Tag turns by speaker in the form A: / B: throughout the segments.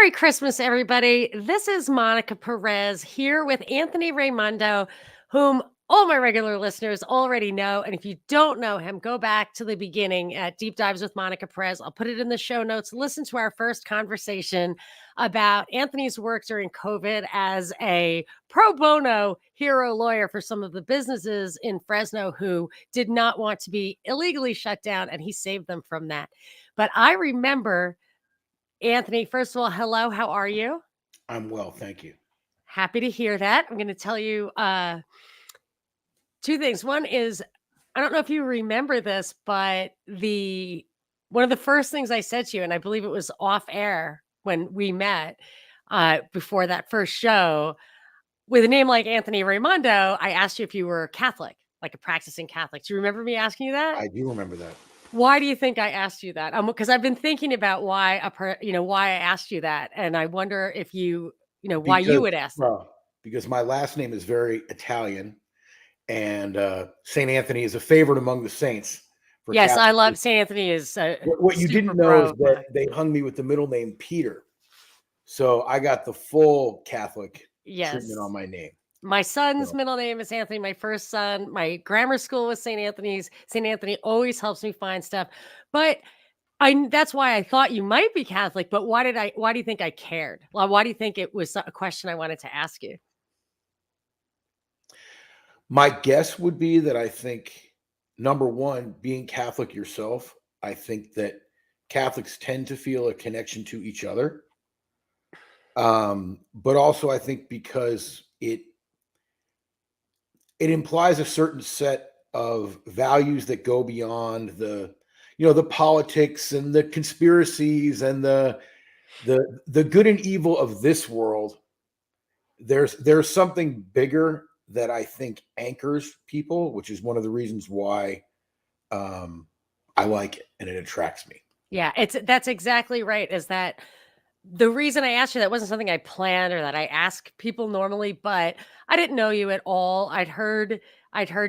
A: Merry Christmas, everybody. This is Monica Perez here with Anthony Raimondo, whom all my regular listeners already know. And if you don't know him, go back to the beginning at Deep Dives with Monica Perez. I'll put it in the show notes. Listen to our first conversation about Anthony's work during COVID as a pro bono hero lawyer for some of the businesses in Fresno who did not want to be illegally shut down, and he saved them from that. But I remember Anthony, first of all, hello. How are you?
B: I'm well, thank you.
A: Happy to hear that. I'm going to tell you two things. One is, I don't know if you remember this, but one of the first things I said to you, and I believe it was off air when we met before that first show, with a name like Anthony Raimondo, I asked you if you were Catholic, like a practicing Catholic. Do you remember me asking you that?
B: I do remember that.
A: Why do you think I asked you that? Because I've been thinking about why why I asked you that, and I wonder if why you
B: Because
A: would ask that.
B: well, because my last name is very Italian, and Saint Anthony is a favorite among the saints for
A: Yes, I love
B: Catholics.
A: Saint Anthony is
B: What you
A: super
B: didn't know is
A: pro.
B: that they hung me with the middle name Peter, so I got the full Catholic treatment
A: Yes.
B: on my name.
A: My son's
B: So,
A: middle name is Anthony. My first son, my grammar school was St. Anthony's. St. Anthony always helps me find stuff. But that's why I thought you might be Catholic, but why do you think I cared? Well, why do you think it was a question I wanted to ask you?
B: my guess would be that I think number one, being Catholic yourself, I think that Catholics tend to feel a connection to each other. But also I think because it implies a certain set of values that go beyond the politics and the conspiracies and the good and evil of this world. There's something bigger that I think anchors people, which is one of the reasons why I like it and it attracts me.
A: Yeah, that's exactly right. Is that the reason I asked you? That wasn't something I planned or that I ask people normally, but I didn't know you at all. I'd heard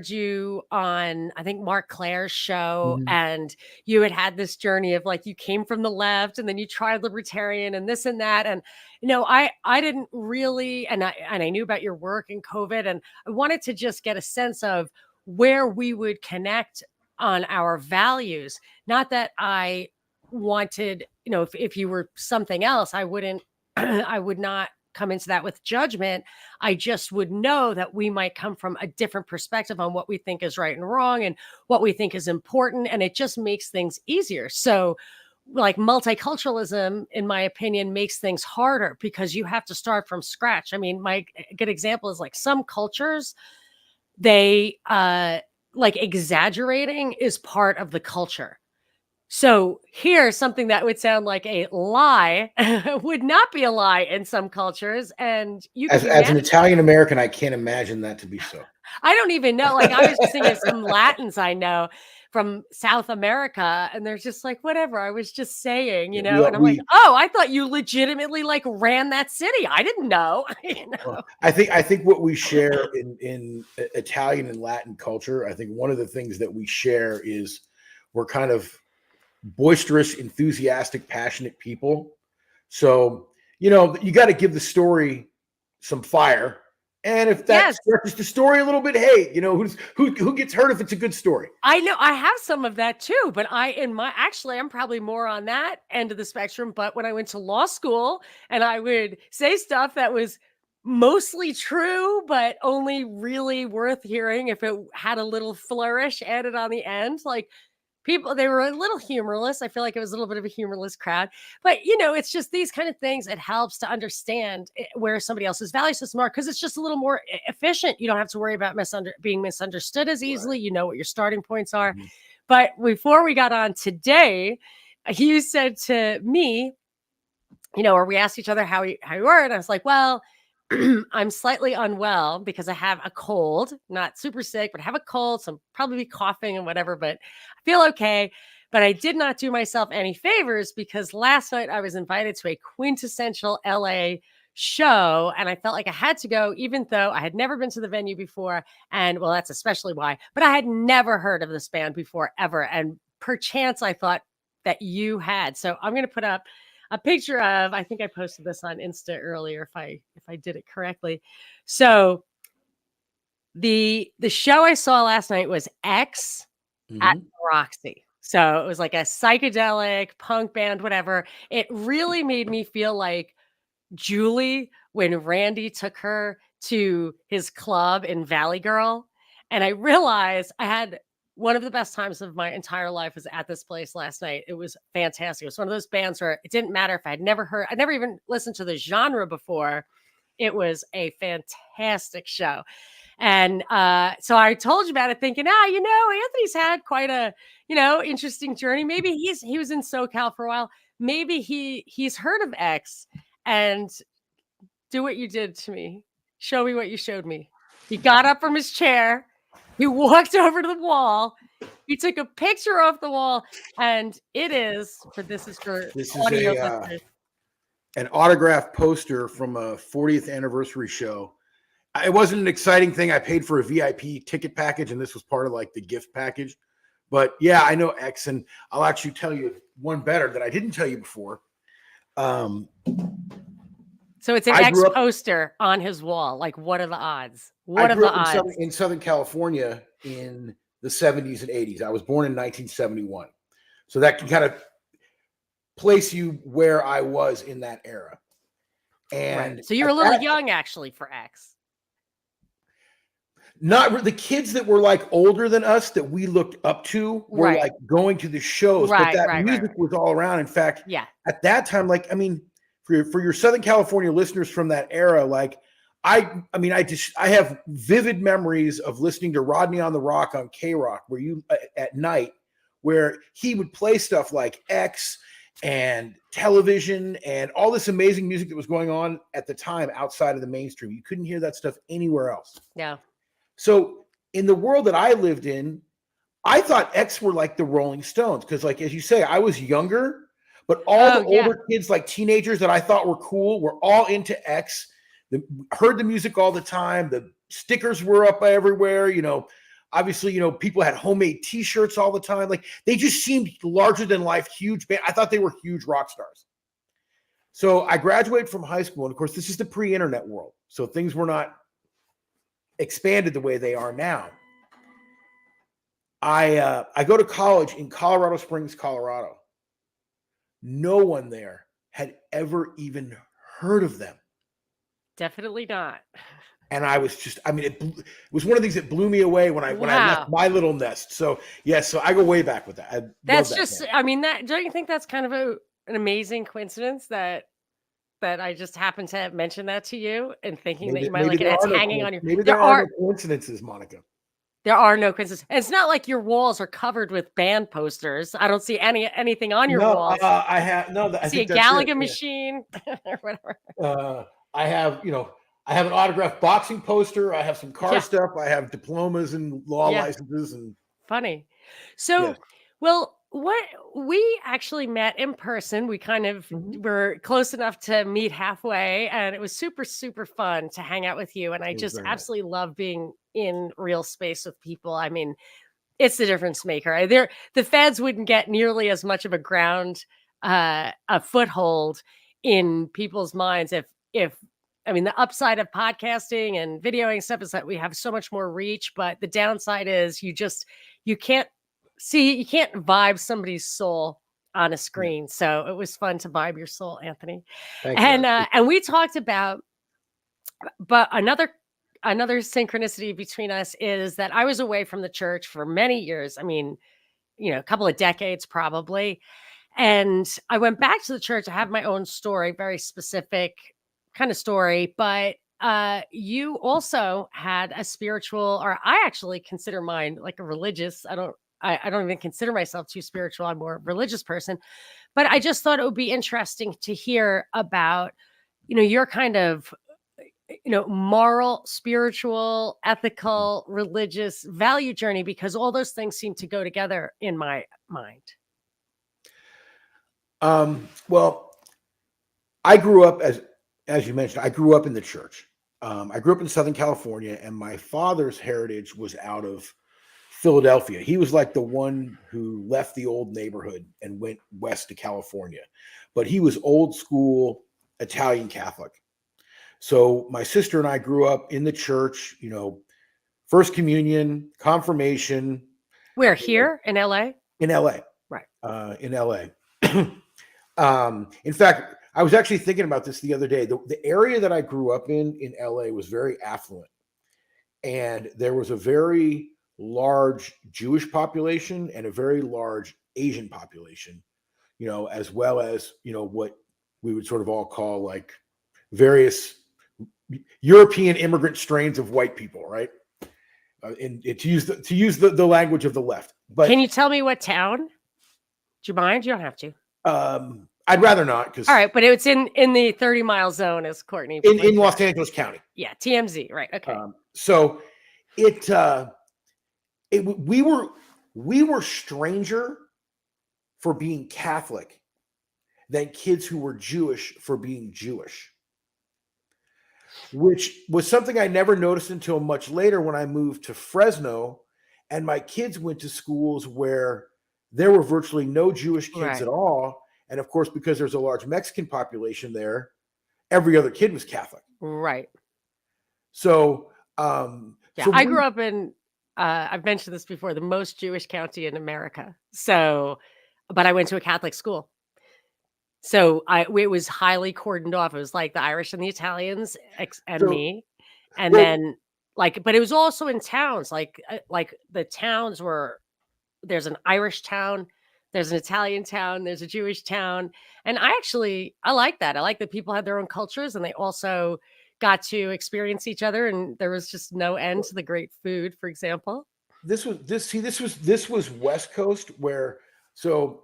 A: you on, I think, Mark Claire's show,
B: Mhm.
A: and you had this journey of like you came from the left and then you tried libertarian and this and that. And I didn't really, and I knew about your work in COVID, and I wanted to just get a sense of where we would connect on our values. Not that I wanted, if you were something else, I wouldn't, I would not come into that with judgment. I just would know that we might come from a different perspective on what we think is right and wrong and what we think is important. And it just makes things easier. So, like, multiculturalism, in my opinion, makes things harder because you have to start from scratch. I mean, my good example is like some cultures, they, like exaggerating is part of the culture. So here, something that would sound like a lie would not be a lie in some cultures, and you could be
B: As an
A: mad at
B: Italian American, I can't imagine that to be so.
A: I don't even know. Like, I was just thinking of some Latins I know from South America, and they're just like, whatever. I was just saying,
B: Yeah,
A: and I'm like, oh, I thought you legitimately like ran that city. I didn't know.
B: I think what we share in Italian and Latin culture, I think one of the things that we share is we're kind of boisterous, enthusiastic, passionate people. So, you got to give the story some fire. And if that
A: Yes.
B: stretches the story a little bit, hey, who gets hurt if it's a good story?
A: I know I have some of that too, but I'm probably more on that end of the spectrum. But when I went to law school and I would say stuff that was mostly true, but only really worth hearing if it had a little flourish added on the end, like people, they were a little humorless. I feel like it was a little bit of a humorless crowd, but it's just these kind of things. It helps to understand where somebody else's value system are, because it's just a little more efficient. You don't have to worry about being misunderstood as
B: Right.
A: easily. You know what your starting points are.
B: Mhm.
A: But before we got on today, you said to me, or we asked each other how you were, and I was like, well, I'm slightly unwell because I have a cold, not super sick, but I have a cold. So I'm probably coughing and whatever, but I feel okay. But I did not do myself any favors because last night I was invited to a quintessential LA show and I felt like I had to go, even though I had never been to the venue before. And well, that's especially why, but I had never heard of this band before ever. And perchance I thought that you had. So I'm going to put up a picture of, I think I posted this on Insta earlier if I did it correctly. So the show I saw last night was X at
B: Mhm.
A: Roxy. So it was like a psychedelic punk band, whatever. It really made me feel like Julie when Randy took her to his club in Valley Girl. And I realized I had one of the best times of my entire life was at this place last night. It was fantastic. It was one of those bands where it didn't matter if I'd never even listened to the genre before. It was a fantastic show. And so I told you about it thinking, Anthony's had quite a, interesting journey. Maybe he was in SoCal for a while. Maybe he's heard of X. And do what you did to me. Show me what you showed me. He got up from his chair. He walked over to the wall. He took a picture off the wall, and this is for
B: This is
A: audio
B: a
A: listeners.
B: an autographed poster from a 40th anniversary show. It wasn't an exciting thing. I paid for a VIP ticket package, and this was part of like the gift package. But yeah, I know X, and I'll actually tell you one better that I didn't tell you before.
A: So it's an
B: I
A: X
B: grew up.
A: poster on his wall. Like, what are the odds?
B: I
A: What are
B: grew
A: the
B: up
A: odds?
B: in Southern California in the 70s and 80s. I was born in 1971, so that can kind of place you where I was in that era. And
A: Right. So you're a little young actually for X.
B: Not the kids that were like older than us that we looked up to were
A: Right.
B: like going to the shows, but
A: Right,
B: that
A: right,
B: music
A: right.
B: was all around. In fact,
A: Yeah.
B: at that time, like, I mean, for your Southern California listeners from that era, like, I have vivid memories of listening to Rodney on the Rock on K Rock, where you at night, where he would play stuff like X and Television and all this amazing music that was going on at the time outside of the mainstream. You couldn't hear that stuff anywhere else.
A: Yeah.
B: So in the world that I lived in, I thought X were like the Rolling Stones because, like, as you say, I was younger, but all the older kids, like teenagers that I thought were cool, were all into X. Heard the music all the time. The stickers were up everywhere. Obviously, people had homemade T-shirts all the time. Like, they just seemed larger than life, huge band. I thought they were huge rock stars. So I graduated from high school, and of course, this is the pre-internet world, so things were not expanded the way they are now. I go to college in Colorado Springs, Colorado. No one there had ever even heard of them.
A: Definitely not.
B: And I was just, it was one of the things that blew me away when I left my little nest. So yes, so I go way back with that.
A: That's just, don't you think that's kind of an amazing coincidence that I just happened to mention that to you and thinking that you might like it? It's hanging on your.
B: Maybe there are no coincidences, Monica.
A: There are no coincidences. It's not like your walls are covered with band posters. I don't see anything on your walls.
B: I have no. I
A: see a Gallagher machine or whatever.
B: I have, I have an autographed boxing poster. I have some car stuff. I have diplomas and law licenses and
A: funny. So, well, what we actually met in person. We kind of were close enough to meet halfway, and it was super, super fun to hang out with you. And I just absolutely love being in real space with people. I mean, it's the difference maker. The feds wouldn't get nearly as much of a foothold in people's minds if the upside of podcasting and videoing stuff is that we have so much more reach, but the downside is you can't vibe somebody's soul on a screen. Yeah. So it was fun to vibe your soul, Anthony. Thank you. And we talked about, but another synchronicity between us is that I was away from the church for many years. A couple of decades probably. And I went back to the church. I have my own story, very specific kind of story, but you also had a spiritual, or I actually consider mine like a religious. I don't even consider myself too spiritual. I'm more a religious person, but I just thought it would be interesting to hear about, your kind of, moral, spiritual, ethical, religious value journey, because all those things seem to go together in my mind.
B: Well, I grew up as you mentioned, I grew up in the church. I grew up in Southern California, and my father's heritage was out of Philadelphia. He was like the one who left the old neighborhood and went west to California. But he was old school Italian Catholic. So my sister and I grew up in the church, first communion, confirmation,
A: Where,
B: you know,
A: here in LA?
B: in LA.
A: Right.
B: In LA. In fact, I was actually thinking about this the other day. The area that I grew up in LA was very affluent, and there was a very large Jewish population and a very large Asian population, as well as, what we would sort of all call like various European immigrant strains of white people, right? And to use the language of the left.
A: Can
B: But
A: you tell me what town? Do you mind? You don't have to.
B: I'd rather not,
A: All
B: because
A: right, but it's in the 30-mile zone, as Courtney
B: in
A: pointed
B: Los
A: out.
B: Angeles County.
A: Yeah, TMZ, right, okay.
B: So it we were stranger for being Catholic than kids who were Jewish for being Jewish, which was something I never noticed until much later when I moved to Fresno, and my kids went to schools where there were virtually no Jewish kids at
A: Right,
B: all. And of course, because there's a large Mexican population there, every other kid was Catholic.
A: right.
B: So,
A: Yeah, I grew up in, I've mentioned this before, the most Jewish county in America. So, but I went to a Catholic school. So it was highly cordoned off. It was like the Irish and the Italians and
B: so
A: me. And
B: well,
A: then but it was also in towns, like the towns were, there's an Irish town, there's an Italian town, there's a Jewish town. And I like that. I like that people had their own cultures and they also got to experience each other. And there was just no end to the great food, for example.
B: this was West Coast, where, so,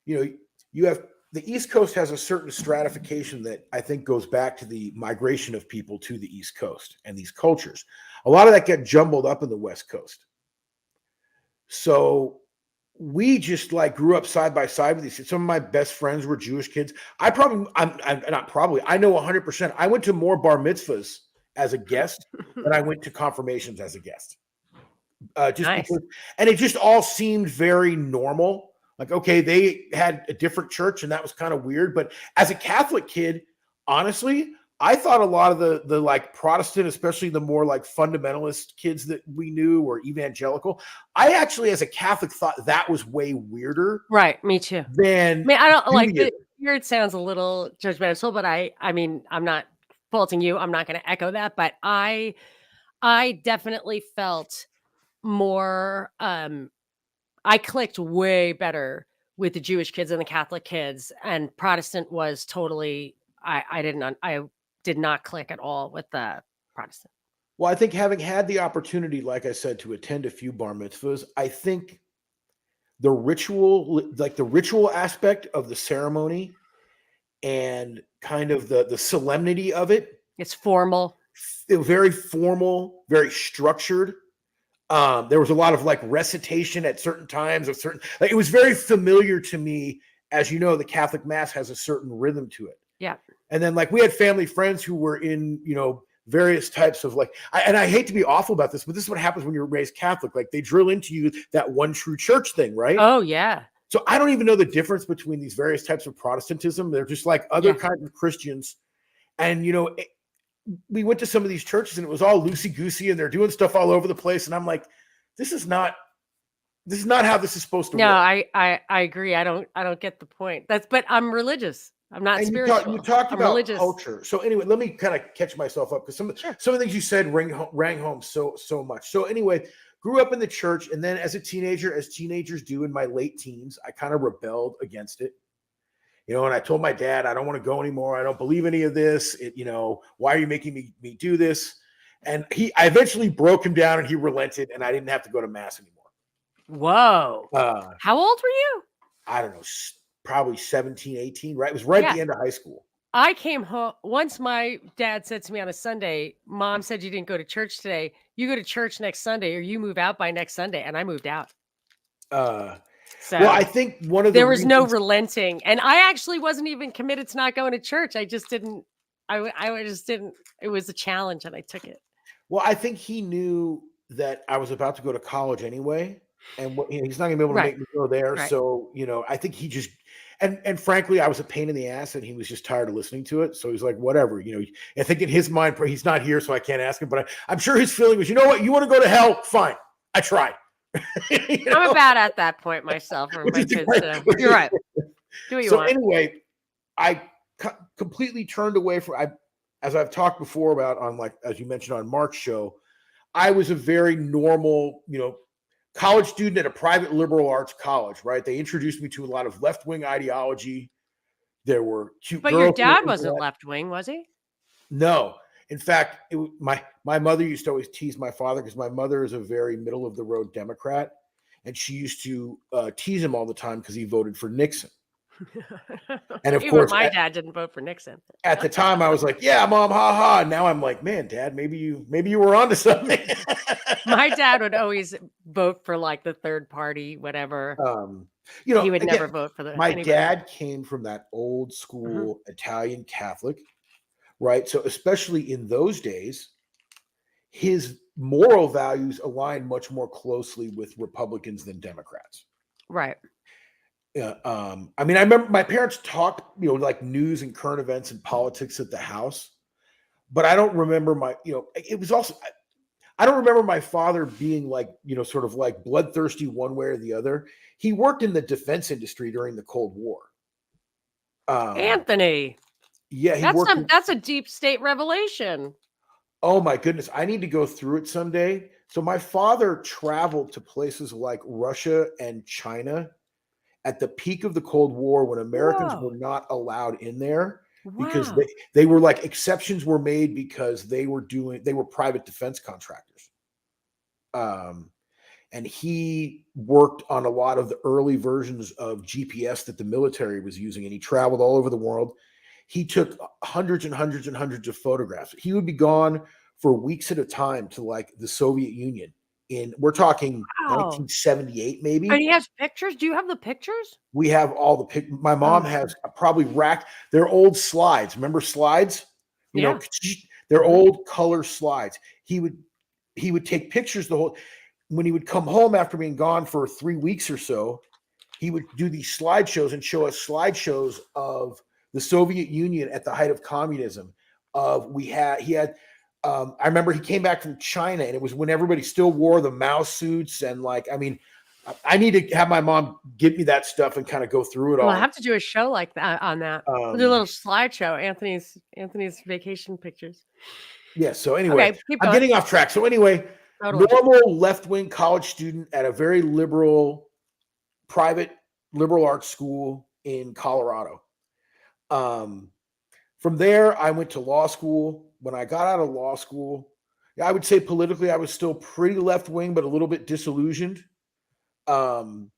B: you know, you have the East Coast has a certain stratification that I think goes back to the migration of people to the East Coast and these cultures. A lot of that get jumbled up in the West Coast. So we just like grew up side by side with these kids. Some of my best friends were Jewish kids. I'm not probably, I know 100%. I went to more bar mitzvahs as a guest than I went to confirmations as a guest. Just
A: Nice.
B: because, and it just all seemed very normal. Like, okay, they had a different church and that was kind of weird. But as a Catholic kid, honestly, I thought a lot of the like Protestant, especially the more like fundamentalist kids that we knew, or evangelical, I actually, as a Catholic, thought that was way weirder
A: Right. Me too. I
B: than
A: mean, I don't like
B: Judaism.
A: weird sounds a little judgmental, but I mean, I'm not faulting you. I'm not going to echo that, but I definitely felt more I clicked way better with the Jewish kids and the Catholic kids, and Protestant was totally I did not click at all with the Protestant.
B: Well, I think having had the opportunity, like I said, to attend a few bar mitzvahs, I think the ritual aspect of the ceremony and kind of the solemnity of it,
A: It's formal.
B: it was very formal, very structured. There was a lot of like recitation at certain times of certain, like, it was very familiar to me. As you know, the Catholic Mass has a certain rhythm to it.
A: Yeah.
B: And then like we had family friends who were in, various types of like, and I hate to be awful about this, but this is what happens when you're raised Catholic. Like they drill into you that one true church thing, right?
A: Oh, yeah.
B: So I don't even know the difference between these various types of Protestantism. They're just like other
A: Yeah.
B: kinds of Christians. And, we went to some of these churches and it was all loosey goosey and they're doing stuff all over the place. And I'm like, this is not how this is supposed to
A: No,
B: work.
A: I agree. I don't get the point. But I'm religious. I'm not
B: And you
A: spiritual.
B: talked
A: I'm
B: about
A: religious.
B: culture. So anyway, let me kind of catch myself up, because
A: Sure.
B: some of the things you said rang home so much. So anyway, grew up in the church, and then as a teenager, as teenagers do in my late teens, I kind of rebelled against it. And I told my dad, I don't want to go anymore. I don't believe any of this. Why are you making me do this? And I eventually broke him down, and he relented, and I didn't have to go to mass anymore.
A: Whoa.
B: Uh,
A: How old were you?
B: I don't know, probably 17, 18, right? It was right at
A: Yeah.
B: the end of high school.
A: I came home once. My dad said to me on a Sunday, "Mom said you didn't go to church today. You go to church next Sunday or you move out by next Sunday." And I moved out.
B: Uh, well, I
A: So
B: think one of the
A: there was no
B: reasons,
A: relenting. And I actually wasn't even committed to not going to church. I just didn't, I just didn't, it was a challenge and I took it.
B: well, I think he knew that I was about to go to college anyway, and he's not gonna be able to
A: Right.
B: make me go there.
A: Right.
B: So, I think he just and frankly, I was a pain in the ass, and he was just tired of listening to it. So he's like, whatever, I think in his mind, he's not here, so I can't ask him. But I'm sure his feeling was, you know what, you want to go to hell? Fine, I tried.
A: I'm about at that point myself for
B: Which
A: my
B: is the
A: kids
B: great,
A: to. You're right. Do what you
B: so
A: want.
B: anyway, I completely turned away from. As I've talked before about on, like, as you mentioned on Mark's show, I was a very normal, college student at a private liberal arts college, right? They introduced me to a lot of left wing ideology. There were cute
A: But your
B: girls who were
A: dad
B: into
A: wasn't
B: that.
A: left wing, was he?
B: No, in fact, my mother used to always tease my father because my mother is a very middle of the road Democrat, and she used to tease him all the time because he voted for Nixon. And of
A: Even
B: course,
A: my dad didn't vote for Nixon.
B: at the time, I was like, "Yeah, mom, ha ha." Now I'm like, "Man, Dad, maybe you were onto something."
A: My dad would always vote for like the third party, whatever.
B: um,
A: He would
B: again,
A: never vote for
B: my
A: anybody.
B: dad came from that old
A: Mhm.
B: school Italian Catholic, right? So especially in those days, his moral values aligned much more closely with Republicans than Democrats.
A: Right.
B: Yeah, I mean, I remember my parents talked, like news and current events and politics at the house, but I don't remember it was also, I don't remember my father being like, sort of like bloodthirsty one way or the other. He worked in the defense industry during the Cold War. Um,
A: Anthony,
B: yeah, he
A: that's
B: worked in,
A: that's a deep state revelation.
B: oh my goodness, I need to go through it someday. So my father traveled to places like Russia and China at the peak of the Cold War when Americans
A: Whoa.
B: were not allowed in there because
A: Wow.
B: they were like exceptions were made because they were private defense contractors. Um, and he worked on a lot of the early versions of GPS that the military was using, and he traveled all over the world. He took hundreds and hundreds and hundreds of photographs. He would be gone for weeks at a time to like the Soviet Union. We're talking
A: Wow.
B: 1978,
A: And
B: maybe.
A: he has pictures? Do you have the pictures?
B: We have all the pic. My
A: Oh,
B: mom has probably racked their old slides. Remember slides? You know,
A: yeah.
B: their
A: Mhm.
B: old color slides. He would take pictures the whole when he would come home after being gone for 3 weeks or so. He would do these slideshows and show us slideshows of the Soviet Union at the height of communism. He had. I remember he came back from China, and it was when everybody still wore the Mao suits, and like, I mean, I need to have my mom give me that stuff and kind of go through it
A: We'll
B: all.
A: have to do a show like that on that. We'll do a
B: Um,
A: little slideshow, Anthony's vacation pictures.
B: yeah. So anyway,
A: Okay, keep
B: I'm
A: going.
B: getting off track. So anyway,
A: Totally.
B: normal left wing college student at a very liberal private liberal arts school in Colorado. Um, from there, I went to law school. When I got out of law school, I would say politically, I was still pretty left wing, but a little bit disillusioned. Um,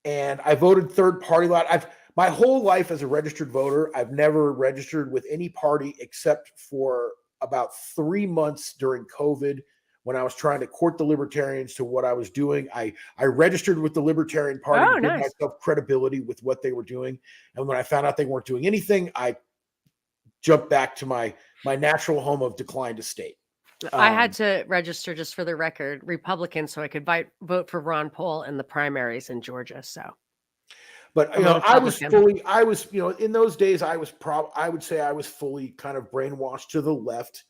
B: and I voted third party a lot. I've my whole life as a registered voter, I've never registered with any party except for about 3 months during COVID when I was trying to court the libertarians to what I was doing. I registered with the Libertarian Party to
A: Oh,
B: give
A: nice.
B: myself credibility with what they were doing. And when I found out they weren't doing anything, I jumped back to my natural home of decline to state.
A: I had
B: Um,
A: to register just for the record, Republican, so I could vote for Ron Paul in the primaries in Georgia. So
B: But
A: I'm a Republican.
B: in those days, I would say I was fully kind of brainwashed to the left.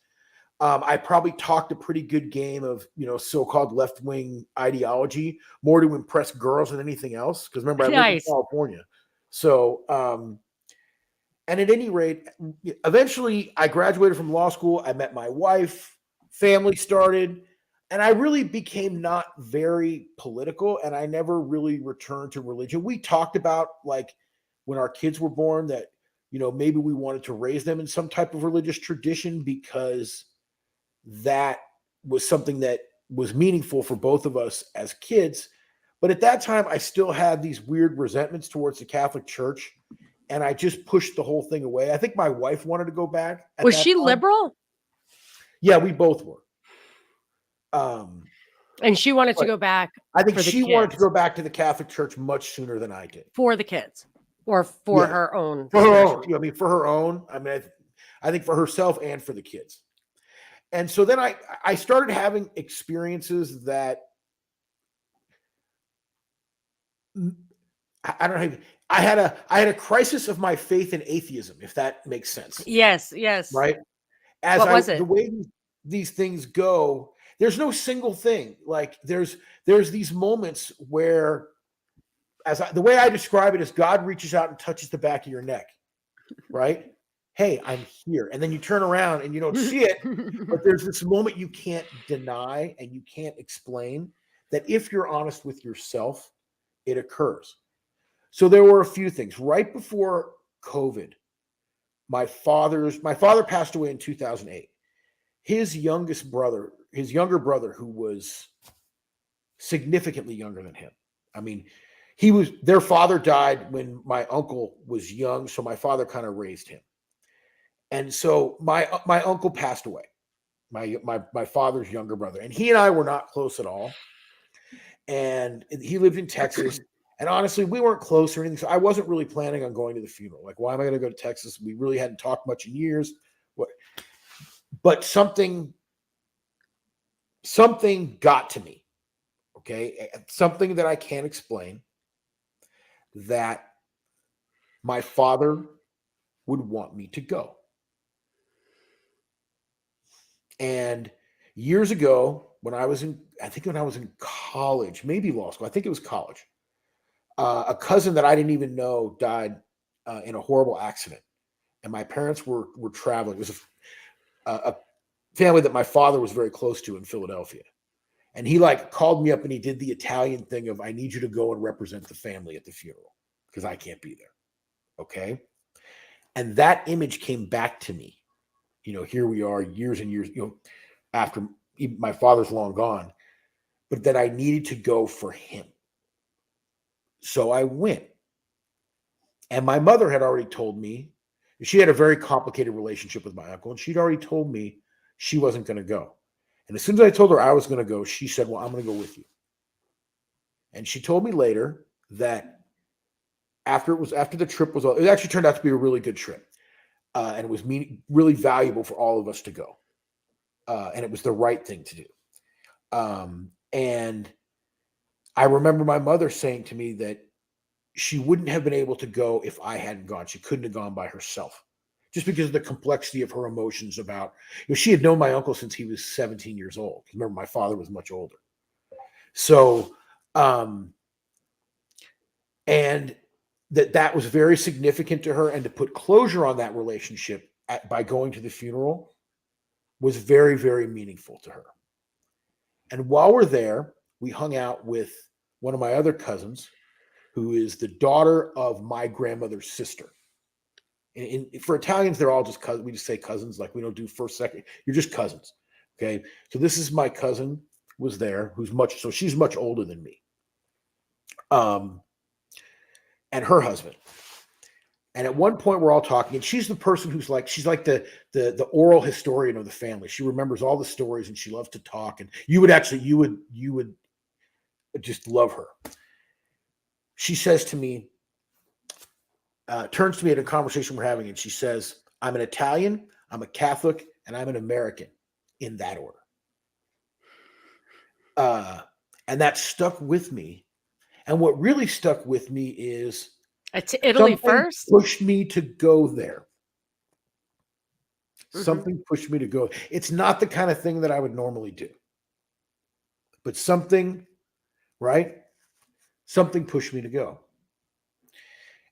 B: I probably talked a pretty good game of, so-called left-wing ideology, more to impress girls than anything else. Because remember, I lived in
A: Nice.
B: California. So, and at any rate, eventually I graduated from law school. I met my wife, family started, and I really became not very political. And I never really returned to religion. We talked about, like, when our kids were born, that, maybe we wanted to raise them in some type of religious tradition because that was something that was meaningful for both of us as kids. But at that time, I still had these weird resentments towards the Catholic Church, and I just pushed the whole thing away. I think my wife wanted to go back at
A: Was
B: that
A: she
B: time.
A: liberal?
B: Yeah, we both were. Um,
A: And she wanted to
B: but
A: go back
B: I think
A: for the
B: she wanted to
A: kids,
B: go back to the Catholic Church much sooner than I did.
A: for the kids, or for
B: Yes,
A: her own
B: for her
A: spiritual.
B: own. I mean, for her own. I mean, I think for herself and for the kids. And so then I started having experiences that I don't know. I had a crisis of my faith in atheism, if that makes sense,
A: Yes, yes.
B: right? As
A: What
B: I
A: was
B: the
A: it?
B: way these things go, there's no single thing. Like there's these moments where the way I describe it is God reaches out and touches the back of your neck, right? Hey, I'm here. And then you turn around and you don't see it, but there's this moment you can't deny and you can't explain that if you're honest with yourself, it occurs. So there were a few things. Right before COVID, my father passed away in 2008. His younger brother, who was significantly younger than him. I mean, their father died when my uncle was young, so my father kind of raised him. And so my uncle passed away, my father's younger brother, and he and I were not close at all. And he lived in Texas. And honestly, we weren't close or anything. So I wasn't really planning on going to the funeral. Like, why am I going to go to Texas? We really hadn't talked much in years. What? But something got to me. Okay, something that I can't explain. That my father would want me to go. And years ago, when I was in college, maybe law school, I think it was college. A cousin that I didn't even know died in a horrible accident, and my parents were traveling. It was a family that my father was very close to in Philadelphia, and he like called me up and he did the Italian thing of I need you to go and represent the family at the funeral because I can't be there. Okay, and that image came back to me. Here we are years and years. After my father's long gone, but that I needed to go for him. So I went. And my mother had already told me, she had a very complicated relationship with my uncle, and she'd already told me she wasn't going to go. And as soon as I told her I was going to go, she said, well, I'm going to go with you. And she told me later that after the trip was, it actually turned out to be a really good trip. And it was really valuable for all of us to go. And it was the right thing to do. And I remember my mother saying to me that she wouldn't have been able to go if I hadn't gone. She couldn't have gone by herself just because of the complexity of her emotions about, she had known my uncle since he was 17 years old. Remember, my father was much older. So, and that was very significant to her, and to put closure on that relationship by going to the funeral was very, very meaningful to her. And while we're there, we hung out with one of my other cousins, who is the daughter of my grandmother's sister. For Italians, they're all just cousins. We just say cousins, like we don't do first, second. You're just cousins. Okay. So this is my cousin was there, she's much older than me. And her husband. And at one point we're all talking, and she's the person she's like the oral historian of the family. She remembers all the stories and she loves to talk. And you would just love her. She says to me, turns to me at a conversation we're having, and she says, I'm an Italian, I'm a Catholic, and I'm an American, in that order. And that stuck with me. And what really stuck with me is
A: Italy
B: something
A: first?
B: pushed me to go there.
A: Mm-hmm.
B: Something pushed me to go. It's not the kind of thing that I would normally do. But something, right? Something pushed me to go.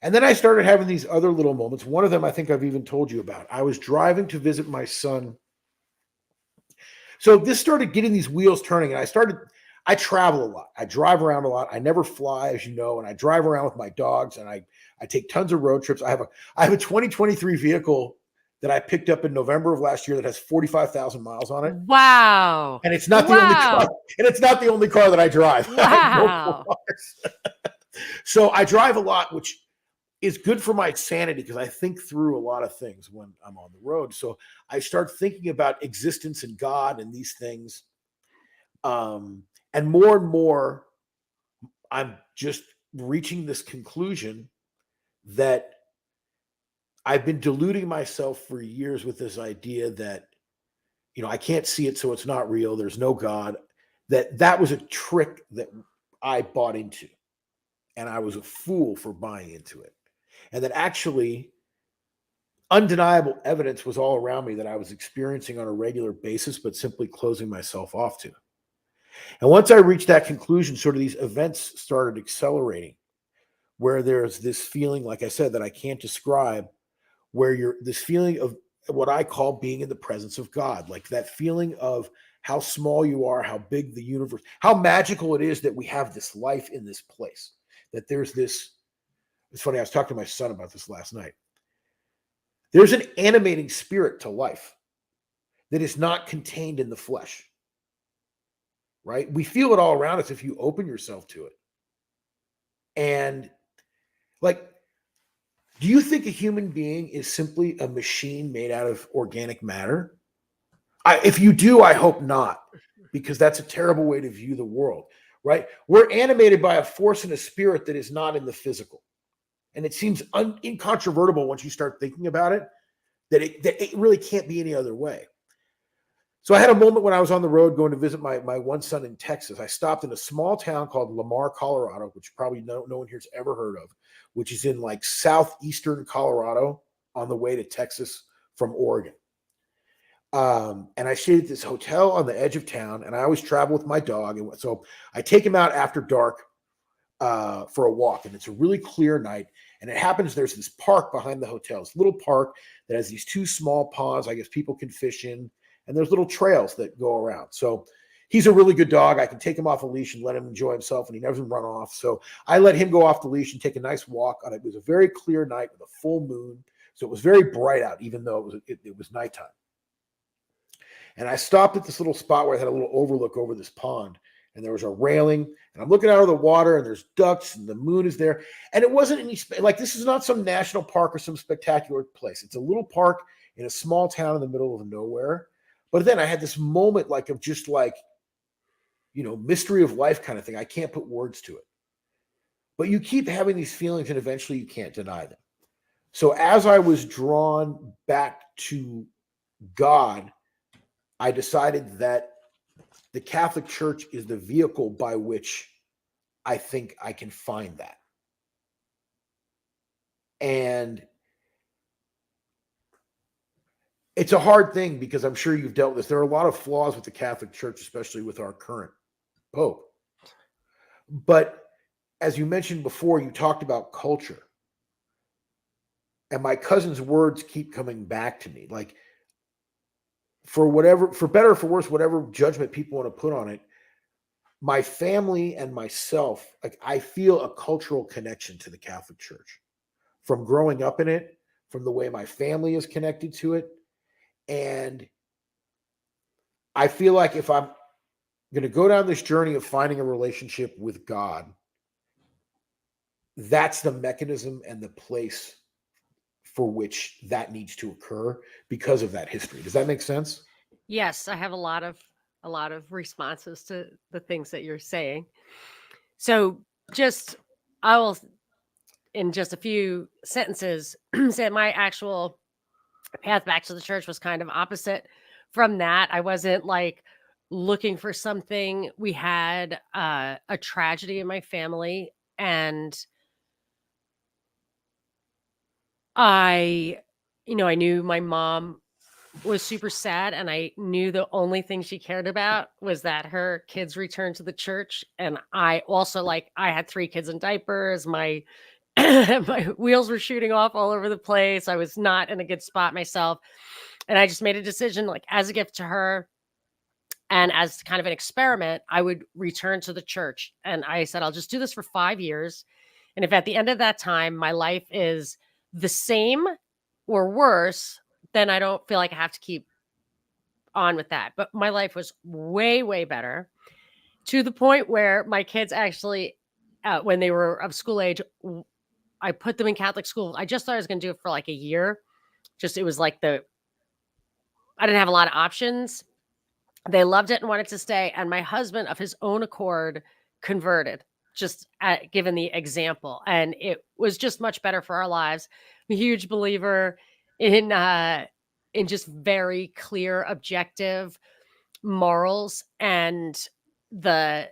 B: And then I started having these other little moments. One of them I think I've even told you about. I was driving to visit my son. So this started getting these wheels turning, and I travel a lot. I drive around a lot. I never fly, as you know, and I drive around with my dogs, and I take tons of road trips. I have a 2023 vehicle that I picked up in November of last year that has 45,000 miles on it.
A: Wow.
B: And it's not the only car. And it's not the only car that I drive.
A: Wow.
B: I have multiple cars. So I drive a lot, which is good for my sanity because I think through a lot of things when I'm on the road. So I start thinking about existence and God and these things. And more, I'm just reaching this conclusion that I've been deluding myself for years with this idea that I can't see it, so it's not real. There's no God. That was a trick that I bought into, and I was a fool for buying into it. And that actually undeniable evidence was all around me that I was experiencing on a regular basis, but simply closing myself off to. And once I reached that conclusion, sort of these events started accelerating, where there's this feeling, like I said, that I can't describe, where you're this feeling of what I call being in the presence of God, like that feeling of how small you are, how big the universe, how magical it is that we have this life in this place. That there's this, it's funny, I was talking to my son about this last night. There's an animating spirit to life that is not contained in the flesh, right? We feel it all around us if you open yourself to it. And like, do you think a human being is simply a machine made out of organic matter? If you do, I hope not, because that's a terrible way to view the world, right? We're animated by a force and a spirit that is not in the physical. And it seems incontrovertible once you start thinking about it, that it really can't be any other way. So I had a moment when I was on the road going to visit my one son in Texas. I stopped in a small town called Lamar, Colorado, which probably no one here's ever heard of, which is in like southeastern Colorado on the way to Texas from Oregon. And I stayed at this hotel on the edge of town, and I always travel with my dog. And so I take him out after dark for a walk, and it's a really clear night. And it happens there's this park behind the hotel, this little park that has these two small ponds, I guess people can fish in, and there's little trails that go around. So he's a really good dog. I can take him off a leash and let him enjoy himself, and he doesn't run off. So I let him go off the leash and take a nice walk on it. It was a very clear night with a full moon, so it was very bright out, even though it was nighttime. And I stopped at this little spot where I had a little overlook over this pond, and there was a railing, and I'm looking out of the water, and there's ducks, and the moon is there. And it wasn't any, like, this is not some national park or some spectacular place. It's a little park in a small town in the middle of nowhere. But then I had this moment like of just like, mystery of life kind of thing. I can't put words to it. But you keep having these feelings, and eventually you can't deny them. So as I was drawn back to God, I decided that the Catholic Church is the vehicle by which I think I can find that. And it's a hard thing because I'm sure you've dealt with this. There are a lot of flaws with the Catholic Church, especially with our current Pope. But as you mentioned before, you talked about culture. And my cousin's words keep coming back to me. Like, for better or for worse, whatever judgment people want to put on it, my family and myself, like, I feel a cultural connection to the Catholic Church from growing up in it, from the way my family is connected to it. And I feel like if I'm going to go down this journey of finding a relationship with God, that's the mechanism and the place for which that needs to occur because of that history. Does that make sense?
A: Yes, I have a lot of responses to the things that you're saying. So just I will in just a few sentences say my actual path back to the church was kind of opposite from that. I wasn't like looking for something. We had a tragedy in my family, and I, I knew my mom was super sad, and I knew the only thing she cared about was that her kids returned to the church. And I also, like, I had 3 kids in diapers. My my wheels were shooting off all over the place. I was not in a good spot myself. And I just made a decision, like, as a gift to her and as kind of an experiment, I would return to the church. And I said, I'll just do this for 5 years. And if at the end of that time my life is the same or worse, then I don't feel like I have to keep on with that. But my life was way, way better, to the point where my kids actually, when they were of school age, I put them in Catholic school. I just thought I was going to do it for like a year. Just, it was like I didn't have a lot of options. They loved it and wanted to stay. And my husband, of his own accord, converted, just given the example. And it was just much better for our lives. I'm a huge believer in in just very clear, objective morals and the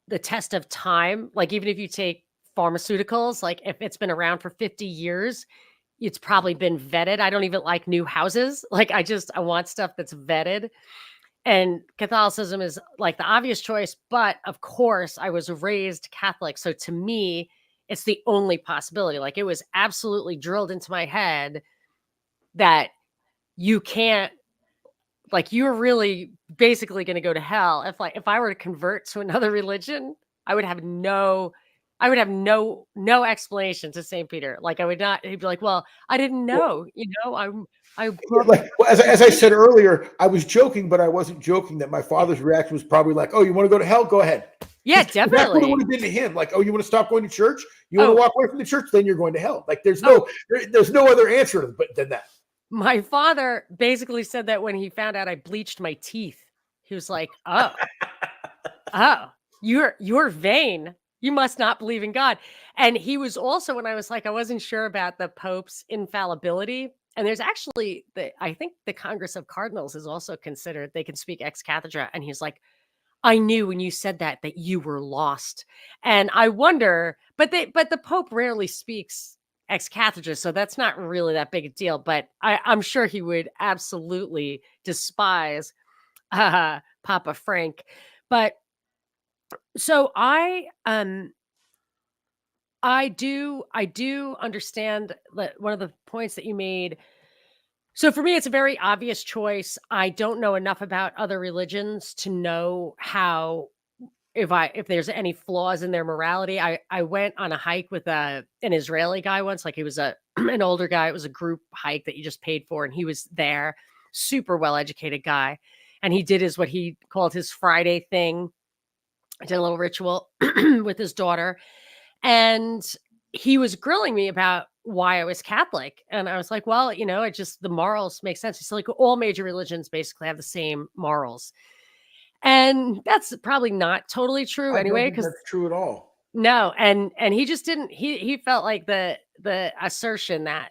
A: the test of time. Like, even if you take pharmaceuticals, like, if it's been around for 50 years, it's probably been vetted. I don't even like new houses. Like, I want stuff that's vetted. And Catholicism is like the obvious choice, but of course, I was raised Catholic. So to me, it's the only possibility. Like, it was absolutely drilled into my head that you can't, like, you're really basically going to go to hell. If I were to convert to another religion, I would have no no explanation to St. Peter. Like, I would not, he'd be like, "Well, I didn't
B: Well,
A: know, I grew
B: yeah,
A: up in
B: like, well, as I said
A: religion."
B: earlier, I was joking, but I wasn't joking that my father's reaction was probably like, "Oh, you want to go to hell? Go ahead."
A: Yeah,
B: Because that's what it would
A: definitely.
B: have been to him. Like, "Oh, you want to stop going to church? You want to
A: Oh,
B: walk away from the church? Then you're going to hell." Like,
A: oh,
B: there's no other answer than that.
A: my father basically said that when he found out I bleached my teeth. He was like, "Oh, oh, you're vain. You must not believe in God." And he was also, when I was like, I wasn't sure about the Pope's infallibility. And there's actually I think the Congress of Cardinals is also considered, they can speak ex cathedra. And he's like, "I knew when you said that you were lost." And I wonder, but the Pope rarely speaks ex cathedra, so that's not really that big a deal. But I'm sure he would absolutely despise Papa Frank. But so I do understand that one of the points that you made. So for me, it's a very obvious choice. I don't know enough about other religions to know how, if there's any flaws in their morality. I went on a hike with an Israeli guy once. Like, he was a an older guy. It was a group hike that you just paid for, and he was there, super well educated guy, and he did his, what he called his Friday thing. I did a little ritual with his daughter, and he was grilling me about why I was Catholic. And I was like, well, it just, the morals make sense. He's like, all major religions basically have the same morals. And that's probably not totally true
B: I don't
A: anyway,
B: think
A: because
B: that's true at all.
A: no, and he just didn't, he felt like the assertion that,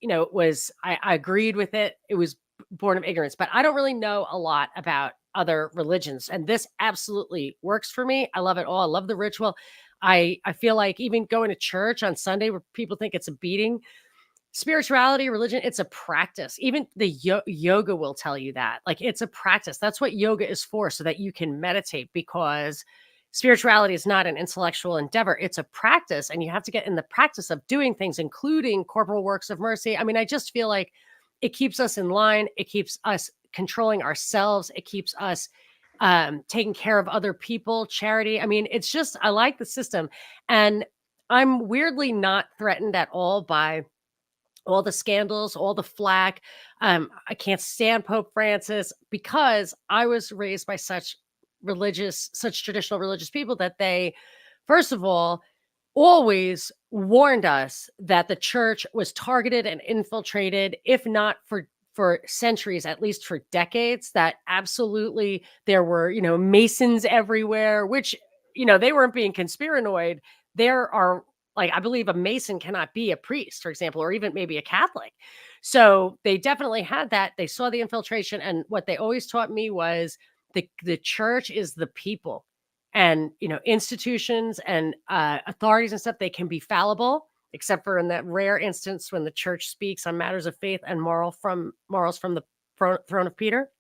A: was, I agreed with it. It was born of ignorance, but I don't really know a lot about other religions. And this absolutely works for me. I love it all. I love the ritual. I feel like even going to church on Sunday, where people think it's a beating, spirituality, religion, it's a practice. Even the yoga will tell you that. Like, it's a practice. That's what yoga is for, so that you can meditate, because spirituality is not an intellectual endeavor. It's a practice, and you have to get in the practice of doing things, including corporal works of mercy. I mean, I just feel like it keeps us in line. It keeps us controlling ourselves. It keeps us taking care of other people, charity. I mean, it's just, I like the system. And I'm weirdly not threatened at all by all the scandals, all the flack. I can't stand Pope Francis, because I was raised by such traditional religious people, that they, first of all, always warned us that the church was targeted and infiltrated, if not for centuries, at least for decades. That absolutely there were, Masons everywhere, which, they weren't being conspiranoid. There are, like, I believe a Mason cannot be a priest, for example, or even maybe a Catholic. So they definitely had that. They saw the infiltration. And what they always taught me was the church is the people. And, institutions and authorities and stuff, they can be fallible, except for in that rare instance when the church speaks on matters of faith and morals from the throne of Peter.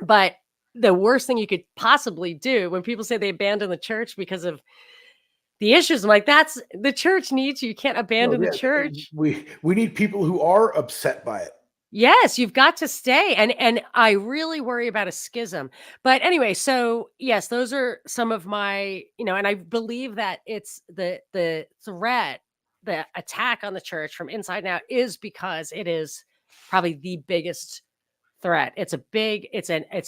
A: But the worst thing you could possibly do, when people say they abandon the church because of the issues, I'm like, that's, the church needs you. You can't
B: No,
A: abandon the
B: yeah,
A: church.
B: we need people who are upset by it.
A: Yes, you've got to stay. And I really worry about a schism. But anyway, so yes, those are some of my, and I believe that it's the threat, the attack on the church from inside out, is because it is probably the biggest threat. It's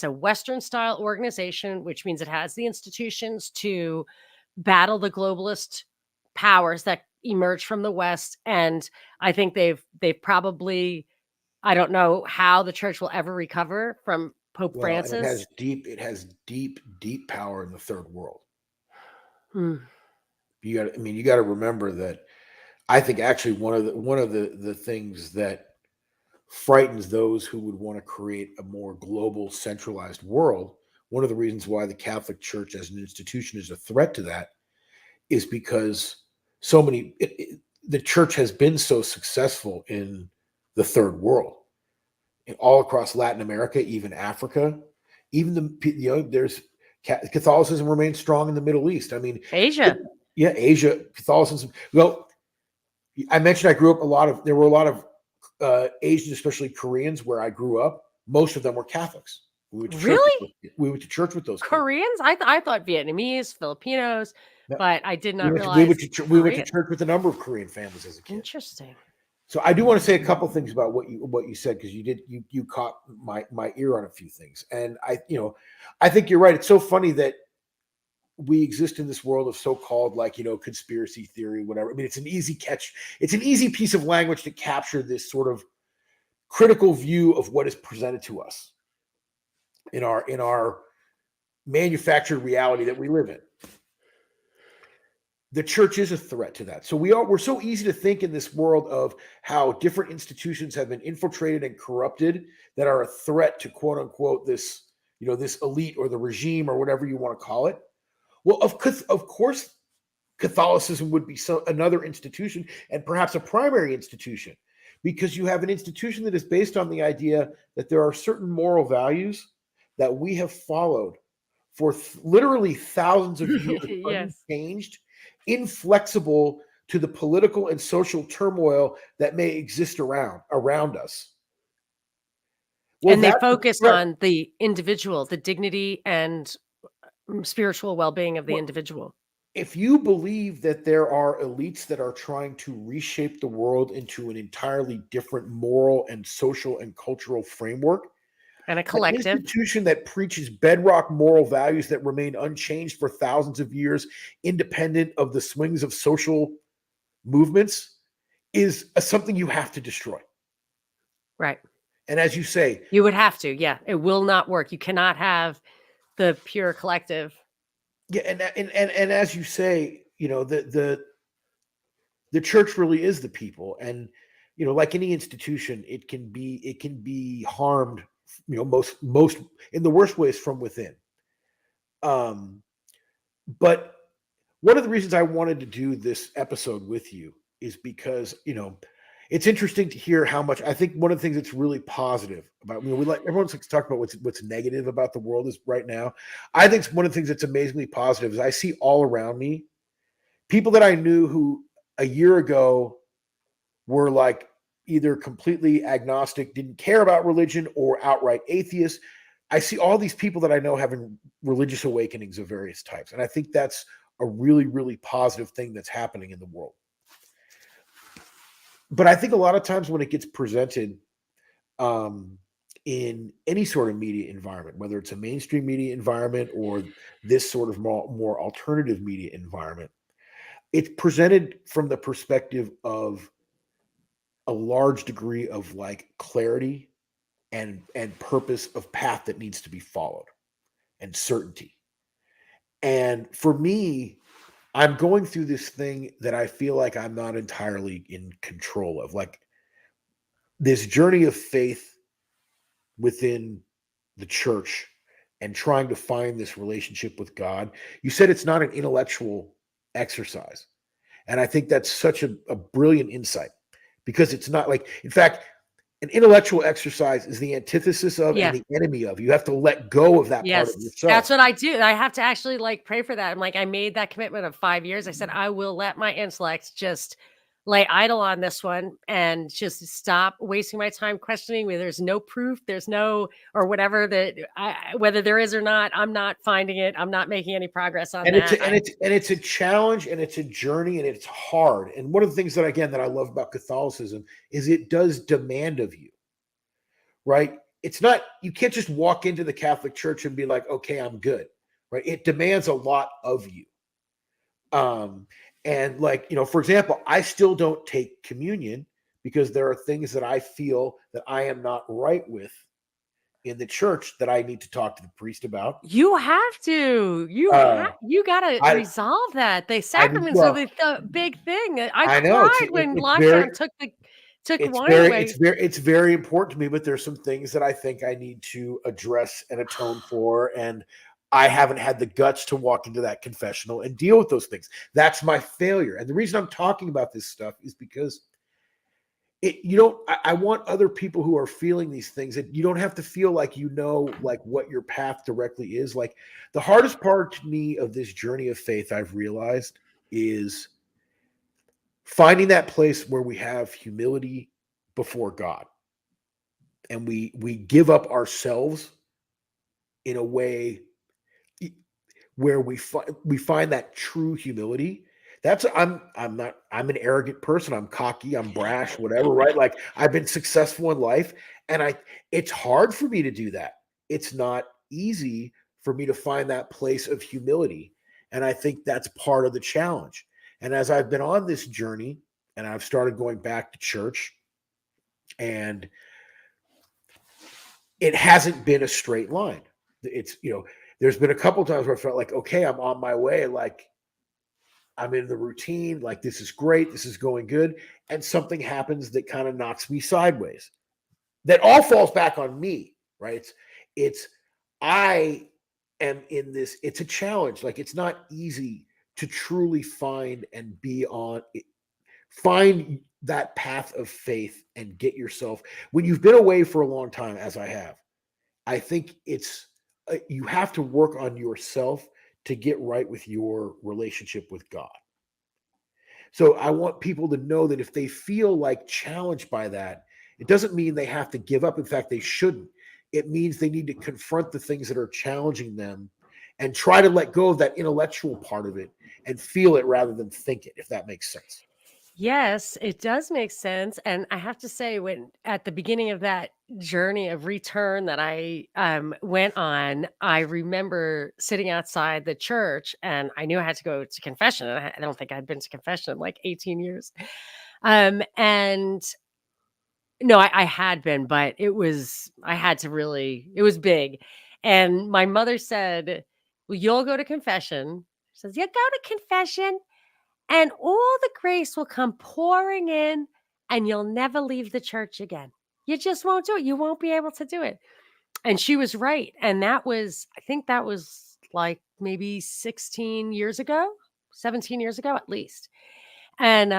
A: a Western style organization, which means it has the institutions to battle the globalist powers that emerge from the West. And I think they've probably, I don't know how the church will ever recover from Pope
B: Well, and
A: Francis.
B: it has deep power in the third world.
A: Hmm.
B: You got to remember that. I think actually one of the things that frightens those who would want to create a more global, centralized world. One of the reasons why the Catholic Church as an institution is a threat to that is because the church has been so successful in the third world, all across Latin America, even Africa, even there's Catholicism remains strong in the Middle East. I mean,
A: Asia.
B: yeah, Asia, Catholicism. Well, I mentioned I grew up there were a lot of Asians, especially Koreans, where I grew up. Most of them were Catholics.
A: Really?
B: We went to church with those people.
A: Koreans? I thought Vietnamese, Filipinos,
B: No,
A: but I did
B: we
A: not
B: went to, we went
A: realize
B: to we went to
A: Korean.
B: church with a number of Korean families as a kid.
A: Interesting.
B: So I do want to say a couple things about what you said, because you caught my ear on a few things, and I think you're right. It's so funny that we exist in this world of so-called, like, conspiracy theory, whatever. I mean, it's an easy catch. It's an easy piece of language to capture this sort of critical view of what is presented to us in our manufactured reality that we live in. The church is a threat to that. So we're so easy to think in this world of how different institutions have been infiltrated and corrupted that are a threat to, quote unquote, this elite or the regime or whatever you want to call it. Well, of course, Catholicism would be another institution, and perhaps a primary institution, because you have an institution that is based on the idea that there are certain moral values that we have followed for literally thousands of years,
A: Yes.
B: unchanged, inflexible to the political and social turmoil that may exist around us. Well,
A: And they
B: that's a
A: focus
B: threat.
A: on the individual, the dignity and spiritual well-being of the
B: Well,
A: individual.
B: if you believe that there are elites that are trying to reshape the world into an entirely different moral and social and cultural framework,
A: And a
B: an
A: collective.
B: institution that preaches bedrock moral values that remain unchanged for thousands of years, independent of the swings of social movements, is something you have to destroy.
A: Right.
B: And as you say,
A: You would have to. Yeah. It will not work. You cannot have the pure collective.
B: yeah, and as you say, the church really is the people, and like any institution, it can be harmed, most in the worst ways from within. But one of the reasons I wanted to do this episode with you is because it's interesting to hear how much. I think one of the things that's really positive about, we like, everyone likes to talk about what's negative about the world is right now. I think one of the things that's amazingly positive is I see all around me people that I knew who a year ago were like either completely agnostic, didn't care about religion, or outright atheists. I see all these people that I know having religious awakenings of various types. And I think that's a really, really positive thing that's happening in the world. But I think a lot of times when it gets presented in any sort of media environment, whether it's a mainstream media environment or this sort of more alternative media environment, it's presented from the perspective of a large degree of like clarity and purpose of path that needs to be followed and certainty. And for me, I'm going through this thing that I feel like I'm not entirely in control of, like this journey of faith within the church and trying to find this relationship with God. You said it's not an intellectual exercise. And I think that's such a brilliant insight, because it's not like, in fact, an intellectual exercise is the antithesis of and
A: Yeah.
B: the enemy of. You have to let go of that part of
A: Yes.
B: yourself.
A: That's what I do. I have to actually like pray for that. I'm like, I made that commitment of 5 years. I said, I will let my intellect just lay idle on this one and just stop wasting my time questioning where there's no proof, there's no, or whatever that whether there is or not, I'm not finding it. I'm not making any progress on
B: And
A: that.
B: it's a challenge, and it's a journey, and it's hard. And one of the things that, again, that I love about Catholicism is it does demand of you, right? It's not, you can't just walk into the Catholic Church and be like, okay, I'm good, right? It demands a lot of you. And like, for example, I still don't take communion because there are things that I feel that I am not right with in the church that I need to talk to the priest about.
A: You have to. You gotta
B: I
A: resolve that. The
B: I
A: sacraments are
B: well,
A: the big thing. I
B: I know
A: cried when
B: it's very
A: lockdown took Took
B: It's
A: wine
B: very
A: away.
B: it's very important to me, but there's some things that I think I need to address and atone for, and I haven't had the guts to walk into that confessional and deal with those things. That's my failure. And the reason I'm talking about this stuff is because you don't I want other people who are feeling these things that you don't have to feel like like what your path directly is. Like the hardest part to me of this journey of faith I've realized is finding that place where we have humility before God, and we give up ourselves in a way where we find that true humility. That's I'm not I'm an arrogant person. I'm cocky, I'm brash, whatever, right? Like I've been successful in life, and I it's hard for me to do that. It's not easy for me to find that place of humility, and I think that's part of the challenge. And as I've been on this journey and I've started going back to church, and it hasn't been a straight line. It's, there's been a couple times where I felt like, okay, I'm on my way. Like I'm in the routine. Like this is great. This is going good. And something happens that kind of knocks me sideways. That all falls back on me, right? It's, I am in this, it's a challenge. Like it's not easy to truly find and be on, find that path of faith and get yourself, when you've been away for a long time, as I have, I think it's you have to work on yourself to get right with your relationship with God. So I want people to know that if they feel like challenged by that, it doesn't mean they have to give up. In fact, they shouldn't. It means they need to confront the things that are challenging them and try to let go of that intellectual part of it and feel it rather than think it, if that makes sense.
A: Yes, it does make sense, and I have to say when at the beginning of that journey of return that I, went on, I remember sitting outside the church, and I knew I had to go to confession, and I don't think I'd been to confession in, like, 18 years. And no, I had been, but it was I had to really it was big, and my mother said, "Well, you'll go to confession." She says, "You go to confession, and all the grace will come pouring in, and you'll never leave the church again. You just won't do it. You won't be able to do it." And she was right. And that was, I think that was like maybe 16 years ago, 17 years ago at least. And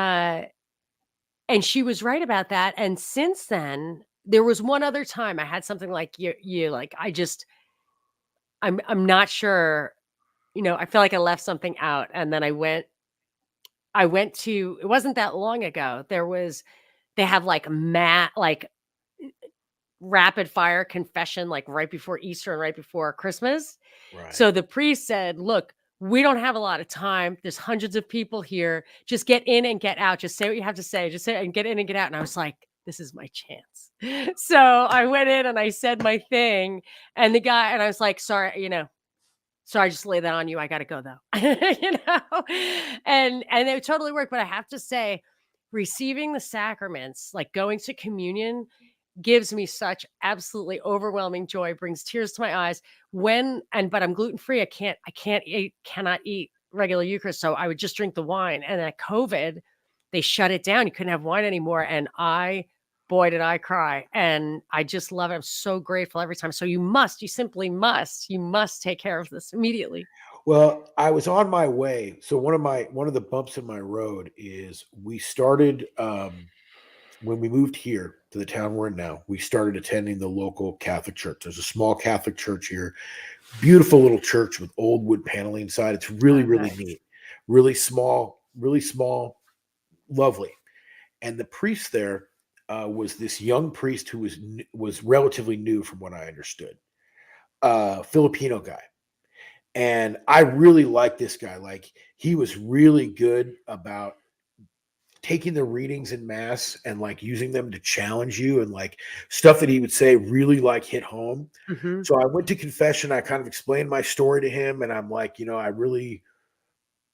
A: and she was right about that. And since then, there was one other time I had something like you like I'm not sure, I feel like I left something out and then I went to it wasn't that long ago. They have like rapid fire confession like right before Easter and right before Christmas.
B: Right.
A: So the priest said, "Look, we don't have a lot of time. There's hundreds of people here. Just get in and get out. Just say what you have to say. Just say and get in and get out." And I was like, this is my chance. So I went in and I said my thing. And the guy, and I was like, sorry, sorry, I just lay that on you. I gotta go though. And it totally worked. But I have to say, receiving the sacraments, like going to communion, gives me such absolutely overwhelming joy, brings tears to my eyes but I'm gluten free. Cannot eat regular Eucharist. So I would just drink the wine. And at COVID, they shut it down. You couldn't have wine anymore. And boy, did I cry. And I just love it. I'm so grateful every time. So you simply must take care of this immediately.
B: Well, I was on my way. So one of the bumps in my road is we started when we moved here to the town we're in now, we started attending the local Catholic church. There's a small Catholic church here, beautiful little church with old wood paneling inside. It's really,
A: Oh,
B: really
A: nice.
B: neat, really small, lovely. And the priest there was this young priest who was relatively new, from what I understood, Filipino guy. And I really liked this guy. Like he was really good about taking the readings in mass and like using them to challenge you, and like stuff that he would say really like hit home.
A: Hmm.
B: So I went to confession. I kind of explained my story to him, and I'm like, I really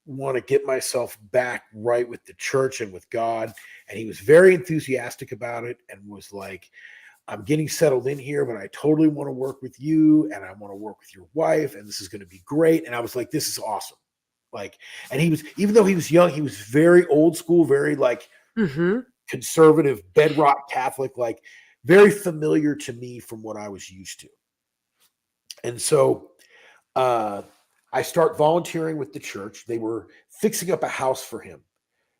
B: want to get myself back right with the church and with God. And he was very enthusiastic about it and was like, I'm getting settled in here, but I totally want to work with you and I want to work with your wife, and this is going to be great. And I was like, this is awesome. Like, and he was, even though he was young, he was very old school, very like
A: Hmm.
B: conservative, bedrock Catholic, like very familiar to me from what I was used to. And so I start volunteering with the church. They were fixing up a house for him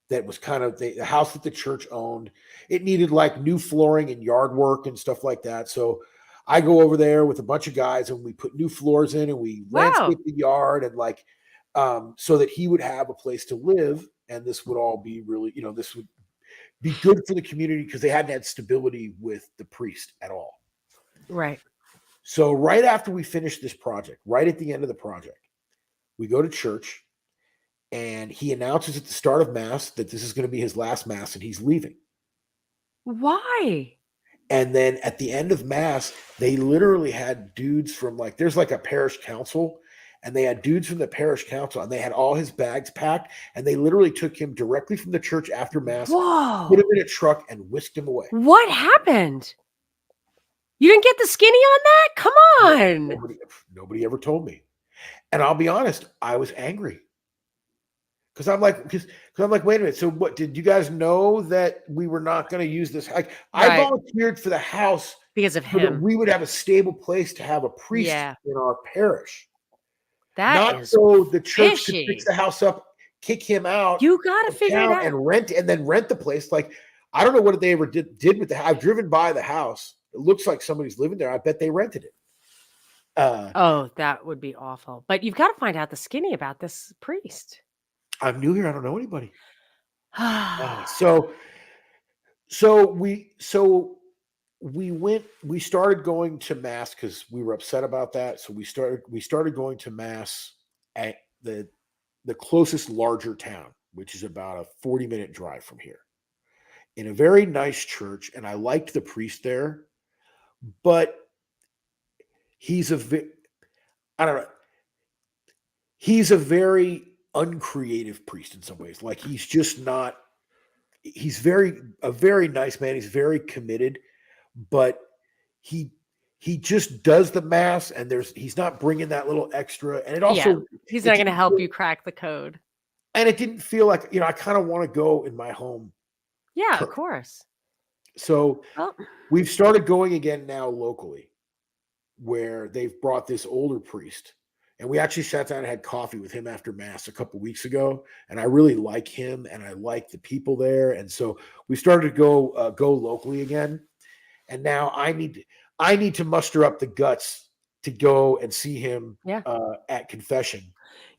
B: that was kind of the house that the church owned. It needed like new flooring and yard work and stuff like that. So I go over there with a bunch of guys and we put new floors in and we
A: Wow.
B: landscape the yard and like so that he would have a place to live. And this would all be really, this would be good for the community because they hadn't had stability with the priest at all.
A: Right.
B: So right after we finished this project, right at the end of the project, we go to church and he announces at the start of Mass that this is going to be his last Mass and he's leaving.
A: Why?
B: And then at the end of Mass, they literally had dudes from like, there's like a parish council, and they had dudes from the parish council and they had all his bags packed. And they literally took him directly from the church after Mass,
A: Whoa.
B: put him in a truck, and whisked him away.
A: What happened? You didn't get the skinny on that? Come on.
B: Nobody ever told me. And I'll be honest, I was angry. Because I'm like, wait a minute. So what, did you guys know that we were not going to use this? Like, I volunteered for the house
A: because of
B: so that
A: him.
B: we would have a stable place to have a priest in our parish.
A: That
B: Not
A: is
B: so the church
A: fishy.
B: could fix the house up, kick him out.
A: You got to figure it out.
B: And then rent the place. Like, I don't know what they ever did with the house. I've driven by the house. It looks like somebody's living there. I bet they rented it.
A: Oh, that would be awful. But you've got to find out the skinny about this priest.
B: I'm new here. I don't know anybody. So we started going to Mass because we were upset about that. So we started going to Mass at the closest larger town, which is about a 40-minute drive from here, in a very nice church. And I liked the priest there, but he's a very uncreative priest in some ways. Like, he's just not, he's a very nice man. He's very committed, but he just does the Mass, and he's not bringing that little extra. And it also,
A: he's not going to help you crack the code.
B: And it didn't feel like, I kind of want to go in my home.
A: Yeah, of course.
B: So we've started going again now locally, where they've brought this older priest. And we actually sat down and had coffee with him after Mass a couple weeks ago. And I really like him and I like the people there. And so we started to go locally again. And now I need to muster up the guts to go and see him at confession.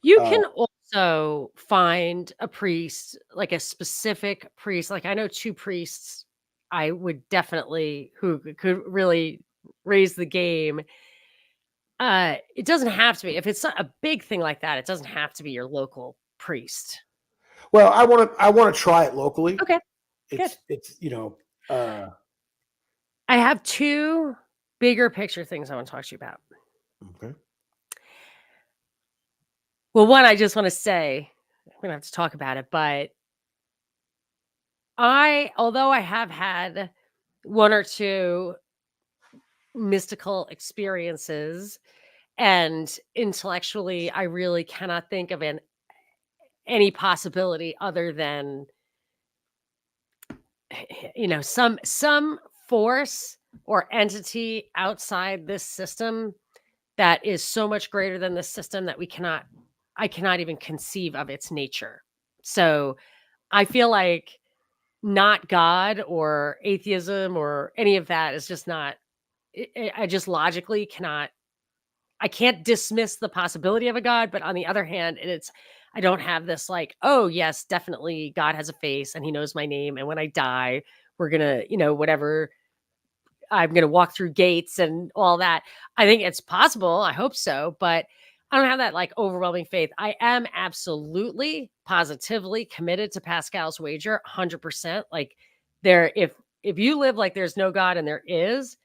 A: You can also find a priest, like a specific priest. Like, I know 2 priests I would definitely, who could really raise the game. It doesn't have to be, if it's not a big thing like that, it doesn't have to be your local priest.
B: Well, I want to try it locally.
A: Okay.
B: It's
A: I have 2 bigger picture things I want to talk to you about.
B: Okay.
A: Well, one, I just want to say, I'm going to have to talk about it, but although I have had 1 or 2 mystical experiences, and intellectually, I really cannot think of any possibility other than, some force or entity outside this system that is so much greater than this system that I cannot even conceive of its nature. So I feel like not God or atheism or any of that is just not, I just logically I can't dismiss the possibility of a God, but on the other hand, I don't have this like, oh yes, definitely God has a face and he knows my name. And when I die, we're going to, whatever, I'm going to walk through gates and all that. I think it's possible. I hope so, but I don't have that like overwhelming faith. I am absolutely positively committed to Pascal's wager 100%. Like, if you live like there's no God and there is,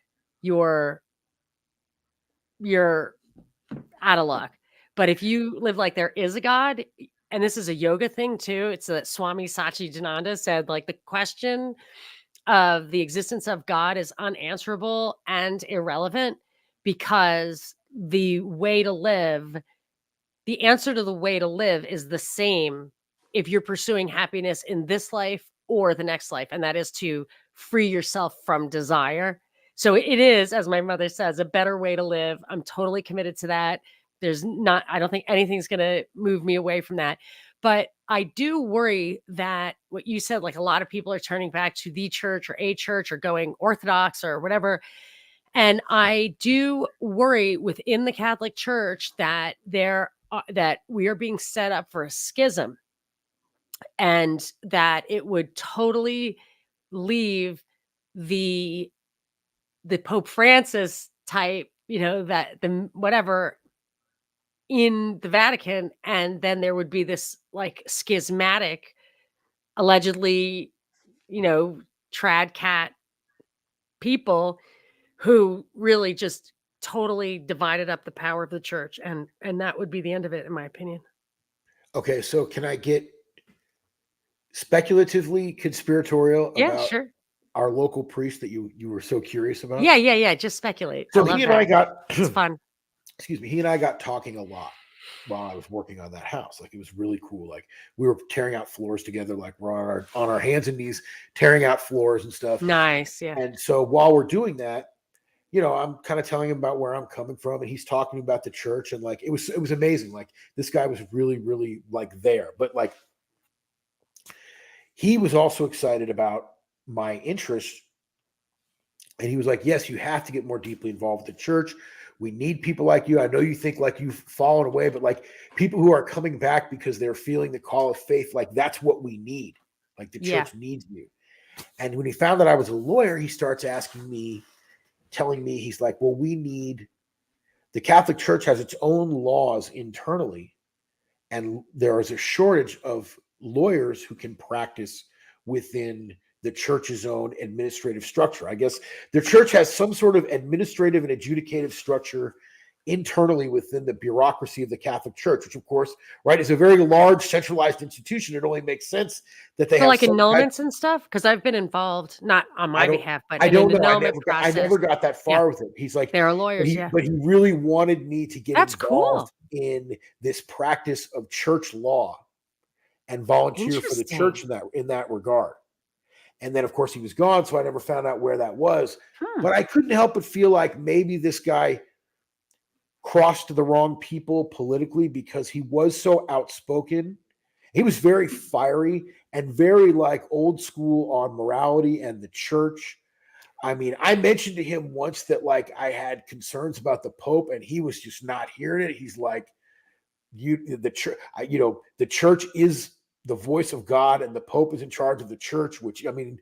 A: you're out of luck. But if you live like there is a God, and this is a yoga thing too, it's that Swami Satchidananda said, like, the question of the existence of God is unanswerable and irrelevant, because the answer to the way to live is the same if you're pursuing happiness in this life or the next life, and that is to free yourself from desire. So it is, as my mother says, a better way to live. I'm totally committed to that. I don't think anything's going to move me away from that. But I do worry that what you said, like a lot of people are turning back to the church or a church or going Orthodox or whatever. And I do worry within the Catholic Church that that we are being set up for a schism, and that it would totally leave the Pope Francis type, that the whatever in the Vatican, and then there would be this like schismatic, allegedly, you know, trad cat people who really just totally divided up the power of the church, and that would be the end of it in my opinion.
B: Okay, so can I get speculatively conspiratorial
A: Yeah,
B: about
A: sure.
B: our local priest that you were so curious about?
A: Yeah, yeah, yeah, just speculate. I
B: So
A: love
B: he and I
A: that.
B: got
A: It's fun.
B: excuse me, he and I got talking a lot while I was working on that house. Like it was really cool. Like we were tearing out floors together, like we're on our hands and knees tearing out floors and stuff.
A: Nice, yeah.
B: And so while we're doing that, I'm kind of telling him about where I'm coming from, and he's talking about the church, and like it was amazing. Like this guy was really, really like there, but like he was also excited about my interest, and he was like, "Yes, you have to get more deeply involved with the church. We need people like you. I know you think like you've fallen away, but like people who are coming back because they're feeling the call of faith, like that's what we need. Like the
A: Yeah.
B: church needs you." And when he found that I was a lawyer, he starts asking me, telling me, he's like, "Well, the Catholic Church has its own laws internally, and there is a shortage of lawyers who can practice within the church's own administrative structure. I guess the church has some sort of administrative and adjudicative structure internally within the bureaucracy of the Catholic Church, which of course, right, is a very large centralized institution. It only makes sense that they
A: For,
B: have
A: like,
B: some type.
A: annulments and stuff, because 'cause I've been involved, not on
B: I
A: my
B: don't
A: behalf, but
B: I
A: in an
B: don't know.
A: annulment
B: I
A: process.
B: never got that
A: Yeah,
B: far with him. He's like,
A: there are
B: but
A: lawyers,
B: he
A: yeah.
B: but he really wanted me to get
A: That's
B: involved
A: cool.
B: in this practice of church law and volunteer for the church
A: Interesting.
B: in that regard. And then of course he was gone, so I never found out where that was.
A: Hmm.
B: But I couldn't help but feel like maybe this guy crossed the wrong people politically because he was so outspoken. He was very fiery and very like old school on morality and the church. I mean, I mentioned to him once that like I had concerns about the Pope, and he was just not hearing it. He's like, the church, the church is the voice of God, and the Pope is in charge of the church. Which I mean,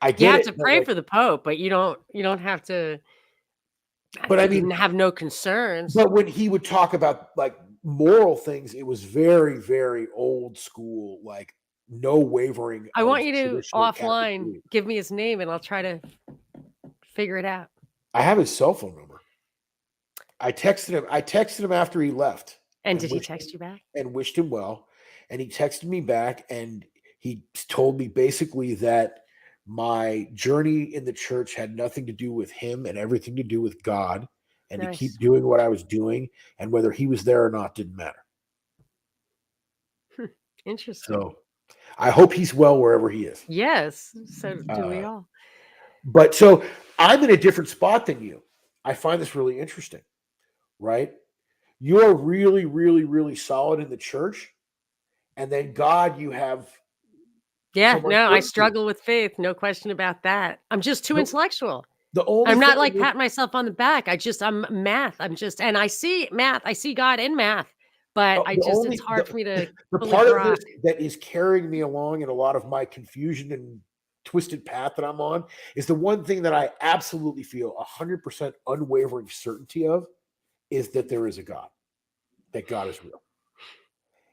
B: I
A: You
B: get
A: have
B: it,
A: to
B: but
A: pray for the Pope, but you don't have to
B: but I mean,
A: have no concerns.
B: but when he would talk about like moral things, it was very, very old school, like no wavering
A: I
B: of
A: want you to
B: traditional Catholic
A: offline
B: belief.
A: give me his name, and I'll try to figure it out.
B: I have his cell phone number. I texted him after he left
A: And
B: and
A: did he
B: wished him
A: text you back?
B: well. And he texted me back, and he told me basically that my journey in the church had nothing to do with him and everything to do with God, and to keep
A: Nice.
B: doing what I was doing, and whether he was there or not didn't matter.
A: Hmm, interesting.
B: So I hope he's well wherever he is.
A: Yes, so do we
B: Uh,
A: all.
B: but so I'm in a different spot than you. I find this really interesting, right? You're really, really, really solid in the church, and then God, you have
A: Yeah,
B: some
A: no, I
B: uncertainty.
A: struggle with faith, no question about that. I'm just too
B: The,
A: intellectual.
B: the only
A: I'm
B: thing
A: not, like,
B: with
A: patting myself on the back. I'm math. And I see math. I see God in math, but
B: the
A: it's
B: only
A: hard for me to
B: the
A: fully
B: part of this
A: grok.
B: that is carrying me along in a lot of my confusion and twisted path that I'm on is the one thing that I absolutely feel 100% unwavering certainty of is that there is a God, that God is real.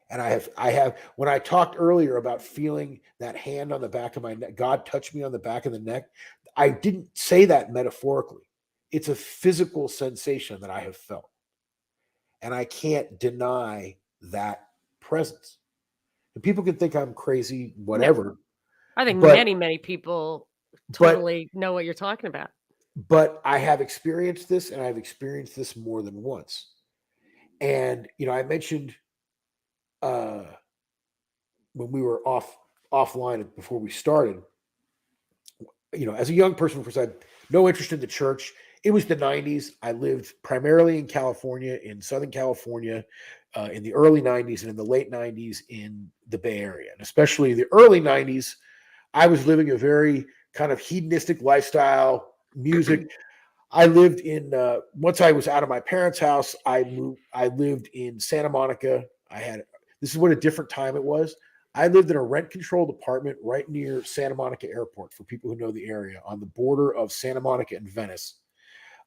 B: And I have when I talked earlier about feeling that hand on the back of my neck, God touched me on the back of the neck. I didn't say that metaphorically. It's a physical sensation that I have felt. And I can't deny that presence. And people can think I'm crazy,
A: No,
B: whatever,
A: I think
B: but
A: many, many people
B: but
A: totally know what you're talking about.
B: but I have experienced this, and I've experienced this more than once. And I mentioned uh when we were offline before we started, as a young person, of course, I had no interest in the church. It was the 90s. I lived primarily in California, in Southern California, in the early 90s and in the late 90s in the Bay Area. And especially the early 90s, I was living a very kind of hedonistic lifestyle, music. I lived in, once I was out of my parents' house, I lived in Santa Monica. This is what a different time it was. I lived in a rent controlled apartment right near Santa Monica Airport, for people who know the area, on the border of Santa Monica and Venice.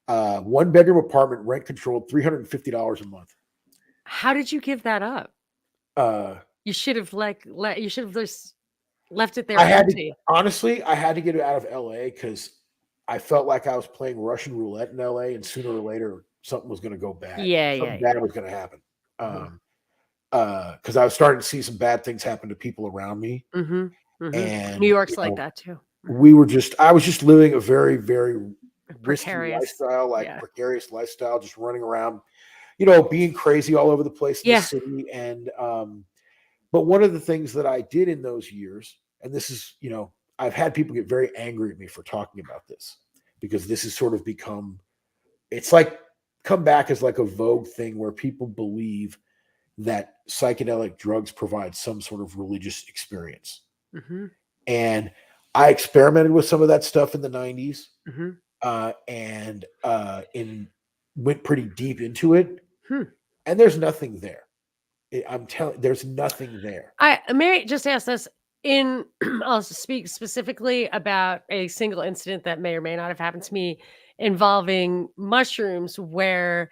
B: One bedroom apartment, rent controlled, $350 a month.
A: How did you give that up?
B: Uh,
A: You should have you should have just left it there
B: I had to,
A: empty.
B: honestly, I had to get out of LA because I felt like I was playing Russian roulette in LA, and sooner or later something was going to go bad.
A: Yeah, yeah,
B: Something
A: yeah.
B: bad was going to happen.
A: Mhm.
B: Because I was starting to see some bad things happen to people around me,
A: Mhm. Mhm. New
B: and
A: York's like that too. Mhm.
B: I was just living a very, very risky
A: Precarious.
B: lifestyle, like
A: Yeah.
B: precarious lifestyle, just running around, being crazy all over the place in the
A: Yeah.
B: city. And but one of the things that I did in those years, and this is, I've had people get very angry at me for talking about this, because this has sort of become, it's like come back as like a vogue thing where people believe that psychedelic drugs provide some sort of religious experience.
A: Mhm.
B: And I experimented with some of that stuff in the 90s,
A: Mhm.
B: and went pretty deep into it.
A: Hmm.
B: And there's nothing there. I'm telling, there's nothing there.
A: I may I just ask this in I'll speak specifically about a single incident that may or may not have happened to me involving mushrooms where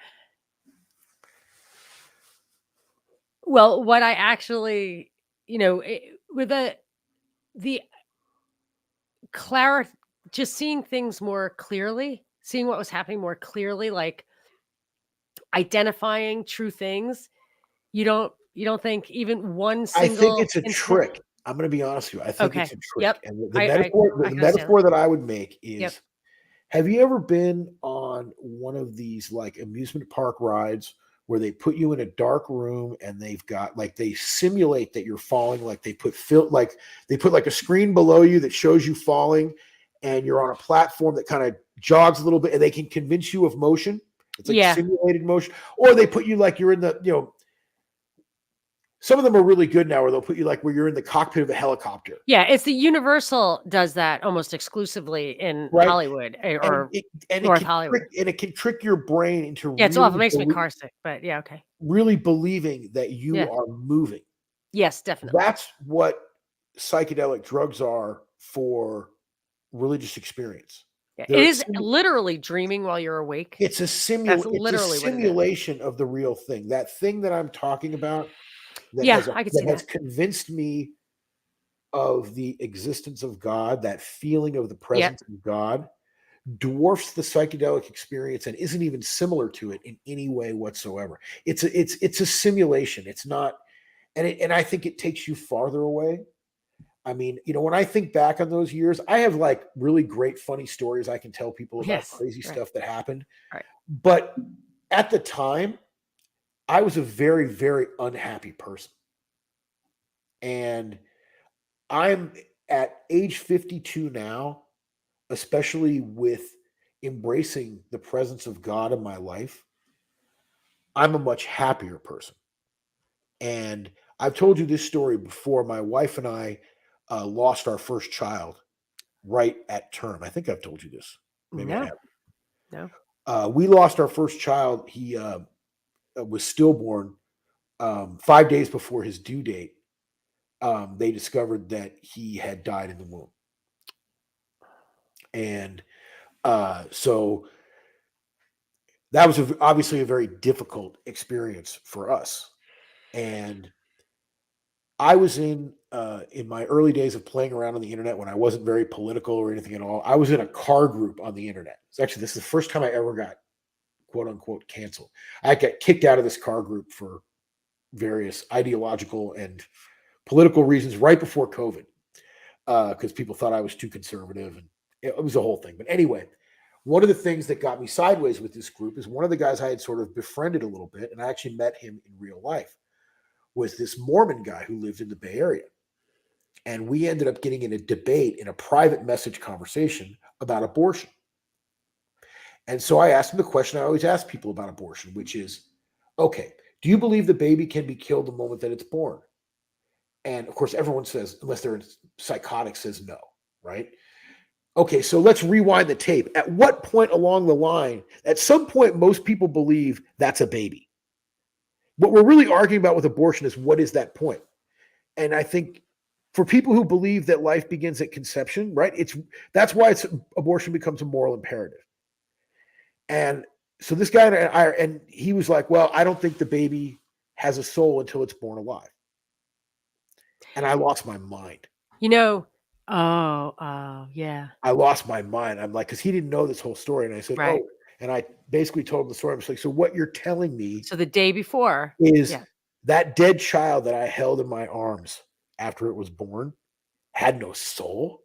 A: well, what I actually, with the clarity, just seeing things more clearly, seeing what was happening more clearly, like identifying true things. You don't think even one
B: I think
A: single
B: it's a
A: incident.
B: trick. I'm going to be honest with you. I think it's
A: Okay.
B: a
A: Yep.
B: trick. And the
A: I I
B: metaphor,
A: I
B: the
A: can understand that.
B: metaphor that I would make
A: Yep.
B: is, have you ever been on one of these like amusement park rides where they put you in a dark room and they've got like, they simulate that you're falling, like they put like a screen below you that shows you falling, and you're on a platform that kind of jogs a little bit, and they can convince you of motion. It's like
A: Yeah.
B: simulated motion. Or they put you like you're in the, some of them are really good now where they'll put you like where you're in the cockpit of a helicopter.
A: Yeah, it's the Universal does that almost exclusively in
B: Right.
A: Hollywood,
B: And
A: or
B: it and it
A: North
B: can trick
A: Hollywood.
B: and it can trick your brain into
A: Yeah, it's awful, it makes me car sick, but yeah, okay.
B: really believing that you
A: Yeah.
B: are moving.
A: Yes, definitely.
B: That's what psychedelic drugs are for religious experience.
A: Yeah, it
B: They're
A: is literally dreaming while you're awake. That's
B: it's a
A: literally what it is.
B: simulation of the real thing. That thing that I'm talking about
A: Yeah, I could
B: that
A: see
B: has
A: that.
B: convinced me of the existence of God, that feeling of the
A: Yep.
B: presence of God, dwarfs the psychedelic experience and isn't even similar to it in any way whatsoever. It's a simulation. It's not, and I think it takes you farther away. I mean, when I think back on those years, I have like really great funny stories I can tell people about
A: Yes.
B: crazy
A: Right,
B: stuff that happened.
A: right.
B: But at the time, I was a very, very unhappy person. And I'm at age 52 now, especially with embracing the presence of God in my life. I'm a much happier person. And I've told you this story before. My wife and I lost our first child right at term. I think I've told you this. Maybe I
A: No,
B: have.
A: no.
B: We lost our first child. He was stillborn 5 days before his due date. They discovered that he had died in the womb. And so that was obviously a very difficult experience for us. And I was in my early days of playing around on the internet when I wasn't very political or anything at all. I was in a car group on the internet. It's actually, this is the first time I ever got quote unquote canceled. I got kicked out of this car group for various ideological and political reasons right before COVID, because people thought I was too conservative, and it was a whole thing. But anyway, one of the things that got me sideways with this group is one of the guys I had sort of befriended a little bit, and I actually met him in real life, was this Mormon guy who lived in the Bay Area. And we ended up getting in a debate in a private message conversation about abortion. And so I asked him the question I always ask people about abortion, which is, okay, do you believe the baby can be killed the moment that it's born? And of course, everyone says, unless they're psychotic, says no, right? Okay, so let's rewind the tape. At what point along the line, at some point, most people believe that's a baby. What we're really arguing about with abortion is what is that point? And I think for people who believe that life begins at conception, right? That's why abortion becomes a moral imperative. And so this guy and he was like, well, I don't think the baby has a soul until it's born alive. And I lost my mind.
A: You know, yeah.
B: I lost my mind. I'm like, because he didn't know this whole story. And I said,
A: Right.
B: oh, and I basically told him the story. I was like, so what you're telling me
A: So the day before.
B: is
A: Yeah.
B: that dead child that I held in my arms after it was born had no soul?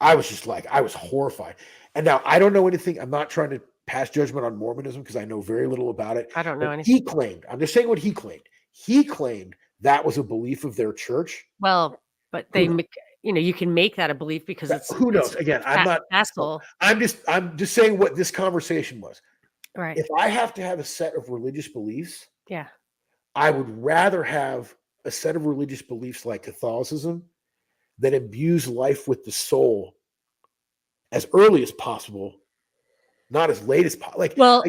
B: I was just like, I was horrified. And now I don't know anything. I'm not trying to pass judgment on Mormonism because I know very little about it.
A: I don't
B: But
A: know anything.
B: he claimed, I'm just saying what he claimed. He claimed that was a belief of their church.
A: Well, but
B: Who
A: they
B: knows?
A: make you can make that a belief because
B: Who
A: it's
B: knows? Again, I'm not.
A: facile.
B: I'm just saying what this conversation was.
A: Right.
B: If I have to have a set of religious beliefs,
A: Yeah.
B: I would rather have a set of religious beliefs like Catholicism that imbues life with the soul as early as possible, not as late as possible.
A: Well,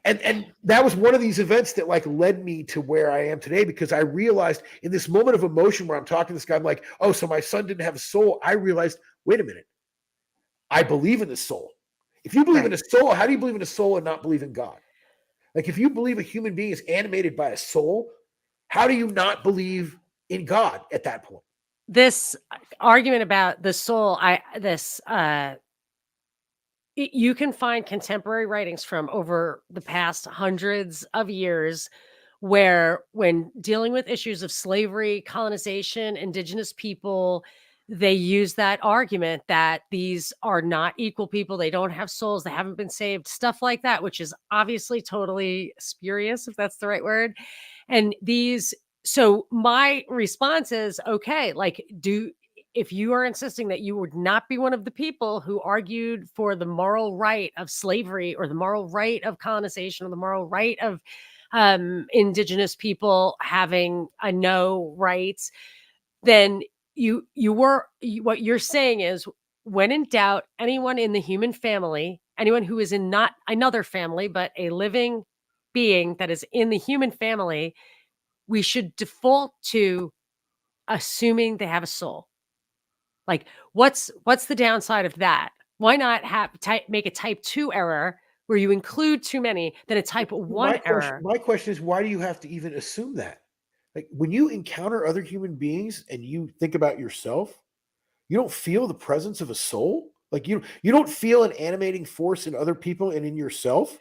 B: And that was one of these events that like led me to where I am today, because I realized in this moment of emotion where I'm talking to this guy, I'm like, oh, so my son didn't have a soul. I realized, wait a minute, I believe in the soul. If you believe in
A: right.
B: a soul, how do you believe in a soul and not believe in God? Like if you believe a human being is animated by a soul, how do you not believe in God at that point?
A: This argument about the soul, you can find contemporary writings from over the past hundreds of years where, when dealing with issues of slavery, colonization, indigenous people, they use that argument that these are not equal people. They don't have souls. They haven't been saved, stuff like that, which is obviously totally spurious, if that's the right word. And so my response is, okay, like, if you are insisting that you would not be one of the people who argued for the moral right of slavery or the moral right of colonization or the moral right of indigenous people having a no rights, then what you're saying is, when in doubt, anyone in the human family, anyone who is in not another family, but a living being that is in the human family, we should default to assuming they have a soul. Like, what's the downside of that? Why not make a type 2 error where you include too many than a type 1 error?
B: My question is, why do you have to even assume that? Like when you encounter other human beings and you think about yourself, you don't feel the presence of a soul. Like you don't feel an animating force in other people and in yourself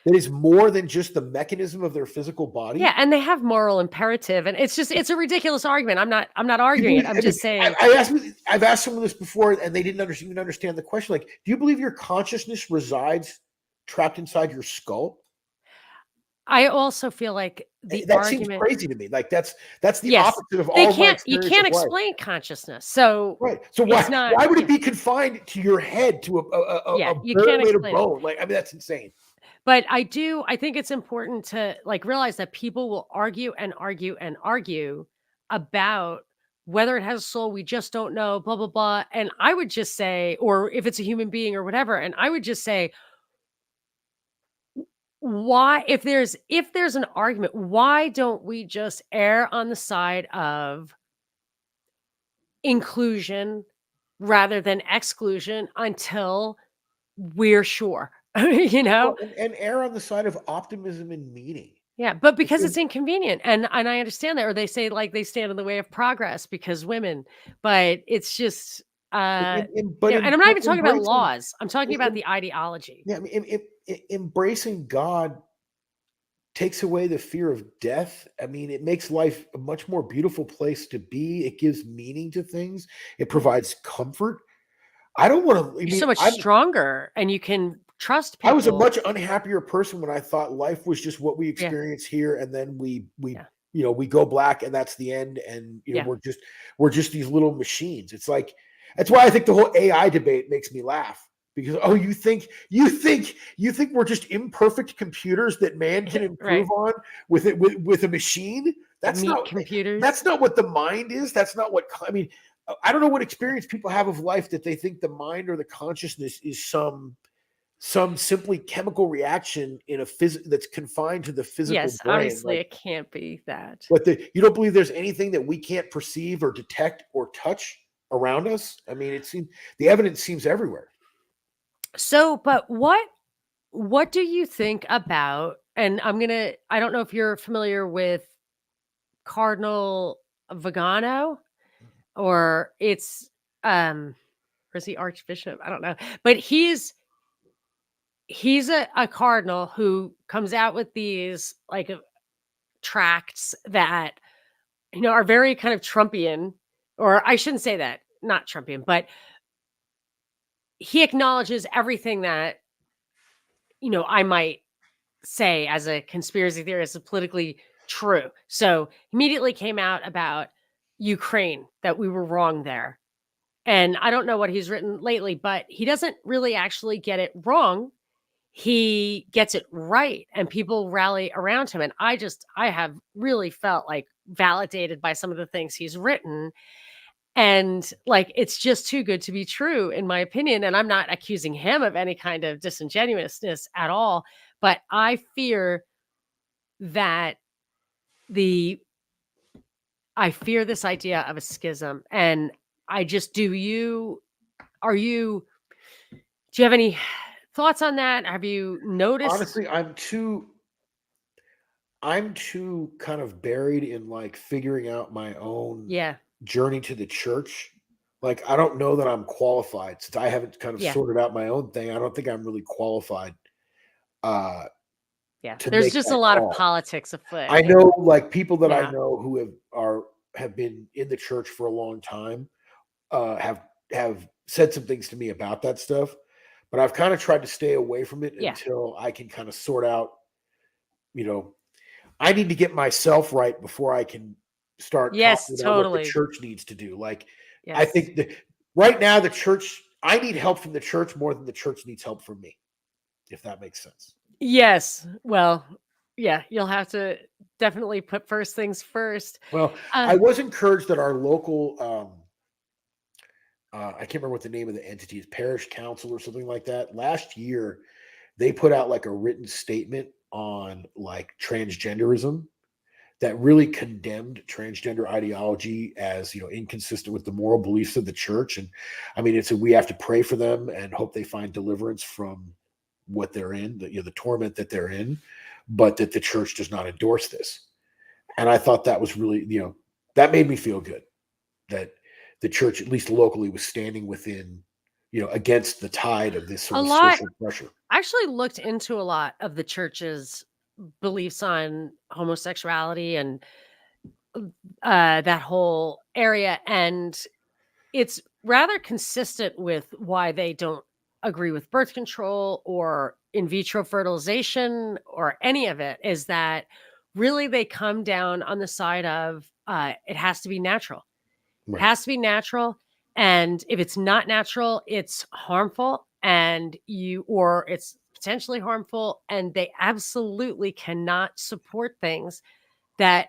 B: that is more than just the mechanism of their physical
A: Yeah,
B: body.
A: and they have moral imperative, and it's a ridiculous argument. I'm not arguing it. I'm just saying.
B: I've asked someone this before and they didn't even understand the question. Like, do you believe your consciousness resides trapped inside your skull?
A: I also feel like the
B: That seems
A: argument.
B: crazy to me. Like that's the
A: Yes,
B: opposite of all of my
A: you
B: experience
A: can't
B: of life.
A: explain consciousness, so
B: Right. So
A: it's not.
B: why would it be confined to your head, to
A: Yeah,
B: a
A: you
B: barely
A: can't
B: made of
A: explain it.
B: bone? Like, I mean, that's insane.
A: But I think it's important to, like, realize that people will argue and argue and argue about whether it has a soul. We just don't know, blah, blah, blah. And I would just say, or if it's a human being or whatever, and I would just say, why, if there's an argument, why don't we just err on the side of inclusion rather than exclusion until we're sure, you know?
B: Well, and err on the side of optimism and meaning.
A: Yeah, but because
B: Because
A: it's inconvenient, and I understand that, or they say, like, they stand in the way of progress because women, but it's just, and I'm not
B: but
A: even talking about laws. I'm talking about the ideology.
B: yeah, I mean, embracing God takes away the fear of death. I mean, it makes life a much more beautiful place to be. It gives meaning to things. It provides comfort. I don't want to. I
A: You're
B: mean,
A: so much stronger, and you can trust
B: I was a
A: people.
B: much unhappier person when I thought life was just what we
A: Yeah,
B: experience here, and then we
A: yeah.
B: we go black and that's the end, and
A: Yeah.
B: we're just these little machines. It's like that's why I think the whole AI debate makes me laugh because you think we're just imperfect computers that man can
A: Right.
B: improve on with a machine.
A: The
B: That's
A: meat
B: not
A: computers.
B: that's not what the mind is. That's not what I mean. I don't know what experience people have of life that they think the mind or the consciousness is some simply chemical reaction in that's confined to the physical
A: Yes,
B: brain.
A: obviously
B: Like,
A: it can't be that.
B: but you don't believe there's anything that we can't perceive or detect or touch around us? I mean, the evidence seems everywhere.
A: So, but what do you think about, and I don't know if you're familiar with Cardinal Vigano, or it's um or is he Archbishop? I don't know. But he's a cardinal who comes out with these like tracts that are very kind of Trumpian, or I shouldn't say that, not Trumpian, but he acknowledges everything that I might say as a conspiracy theorist is politically true. So immediately came out about Ukraine, that we were wrong there. And I don't know what he's written lately, but he doesn't really actually get it wrong. He gets it right, and people rally around him. And I have really felt like validated by some of the things he's written. And like, it's just too good to be true, in my opinion. And I'm not accusing him of any kind of disingenuousness at all. But I fear that the I fear this idea of a schism. And I just are you do you have any thoughts on that? Have you noticed?
B: Honestly, I'm too kind of buried in like figuring out my own
A: Yeah.
B: journey to the church. Like, I don't know that I'm qualified since I haven't kind of
A: Yeah.
B: sorted out my own thing. I don't think I'm really qualified uh,
A: Yeah.
B: to
A: There's
B: make
A: just a
B: that
A: lot of
B: call.
A: politics afoot.
B: I
A: And
B: know, like, people that I
A: yeah.
B: know who have been in the church for a long time, have said some things to me about that stuff, but I've kind of tried to stay away from it
A: Yeah.
B: until I can kind of sort out, you know, I need to get myself right before I can start
A: Yes,
B: talking about what the
A: totally.
B: church needs to do. Like, I
A: Yes.
B: think that right now I need help from the church more than the church needs help from me, if that makes sense.
A: Yes. Well, yeah, you'll have to definitely put first things first.
B: Well,
A: Uh
B: I was encouraged that our local, I can't remember what the name of the entity is, parish council or something like that. Last year, they put out like a written statement on like transgenderism that really condemned transgender ideology as inconsistent with the moral beliefs of the church. And I mean, we have to pray for them and hope they find deliverance from what they're in, the torment that they're in, but that the church does not endorse this. And I thought that was really, that made me feel good that the church, at least locally, was standing within, against the tide of this sort
A: a
B: of
A: lot
B: social pressure.
A: I actually looked into a lot of the church's beliefs on homosexuality and that whole area, and it's rather consistent with why they don't agree with birth control or in vitro fertilization or any of it, is that really they come down on the side of it has to be natural.
B: Right.
A: Has to be natural, and if it's not natural, it's harmful, or it's potentially harmful, and they absolutely cannot support things that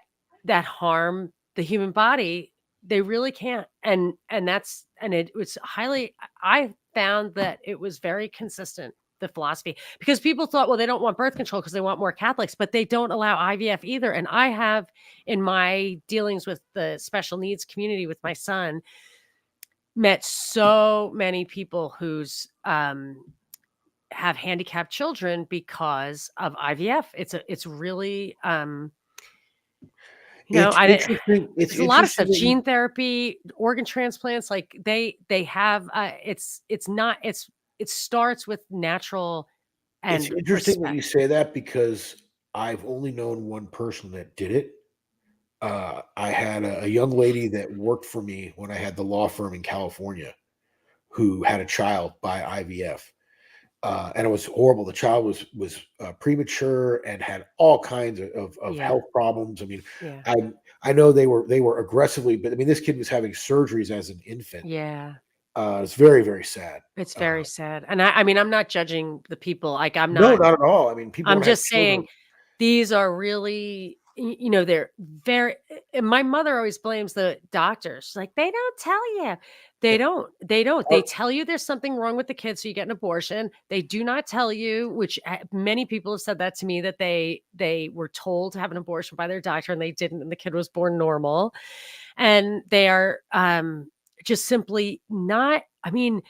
A: harm the human body. They really can't. And it was highly I found that it was very consistent, the philosophy, because people thought, well, they don't want birth control because they want more Catholics, but they don't allow IVF either. And I have, in my dealings with the special needs community with my son, met so many people who's have handicapped children because of IVF. It's really
B: It's
A: I didn't
B: interesting. It's
A: there's a lot of
B: interesting
A: stuff,
B: that you
A: gene therapy, organ transplants, like they have, it's not it starts with natural
B: It's
A: and
B: interesting that you
A: respect.
B: say that because I've only known one person that did it. I had a young lady that worked for me when I had the law firm in California who had a child by IVF. and it was horrible. The child was premature and had all kinds of
A: Yeah.
B: health problems. I mean,
A: Yeah.
B: I I know they were aggressively, but I mean, this kid was having surgeries as an infant.
A: Yeah.
B: It's very, very sad.
A: It's
B: Uh,
A: very sad. And I mean, I'm not judging the people. Like,
B: no, not at all. I mean, people
A: I'm
B: have
A: just saying
B: children.
A: these are really, they're very, and my mother always blames the doctors. She's like, "They don't tell you."
B: Yeah,
A: They don't. They
B: our-
A: tell you there's something wrong with the kid, so you get an abortion. They do not tell you, which many people have said that to me, that they were told to have an abortion by their doctor and they didn't, and the kid was born normal. And they are just simply not. I mean,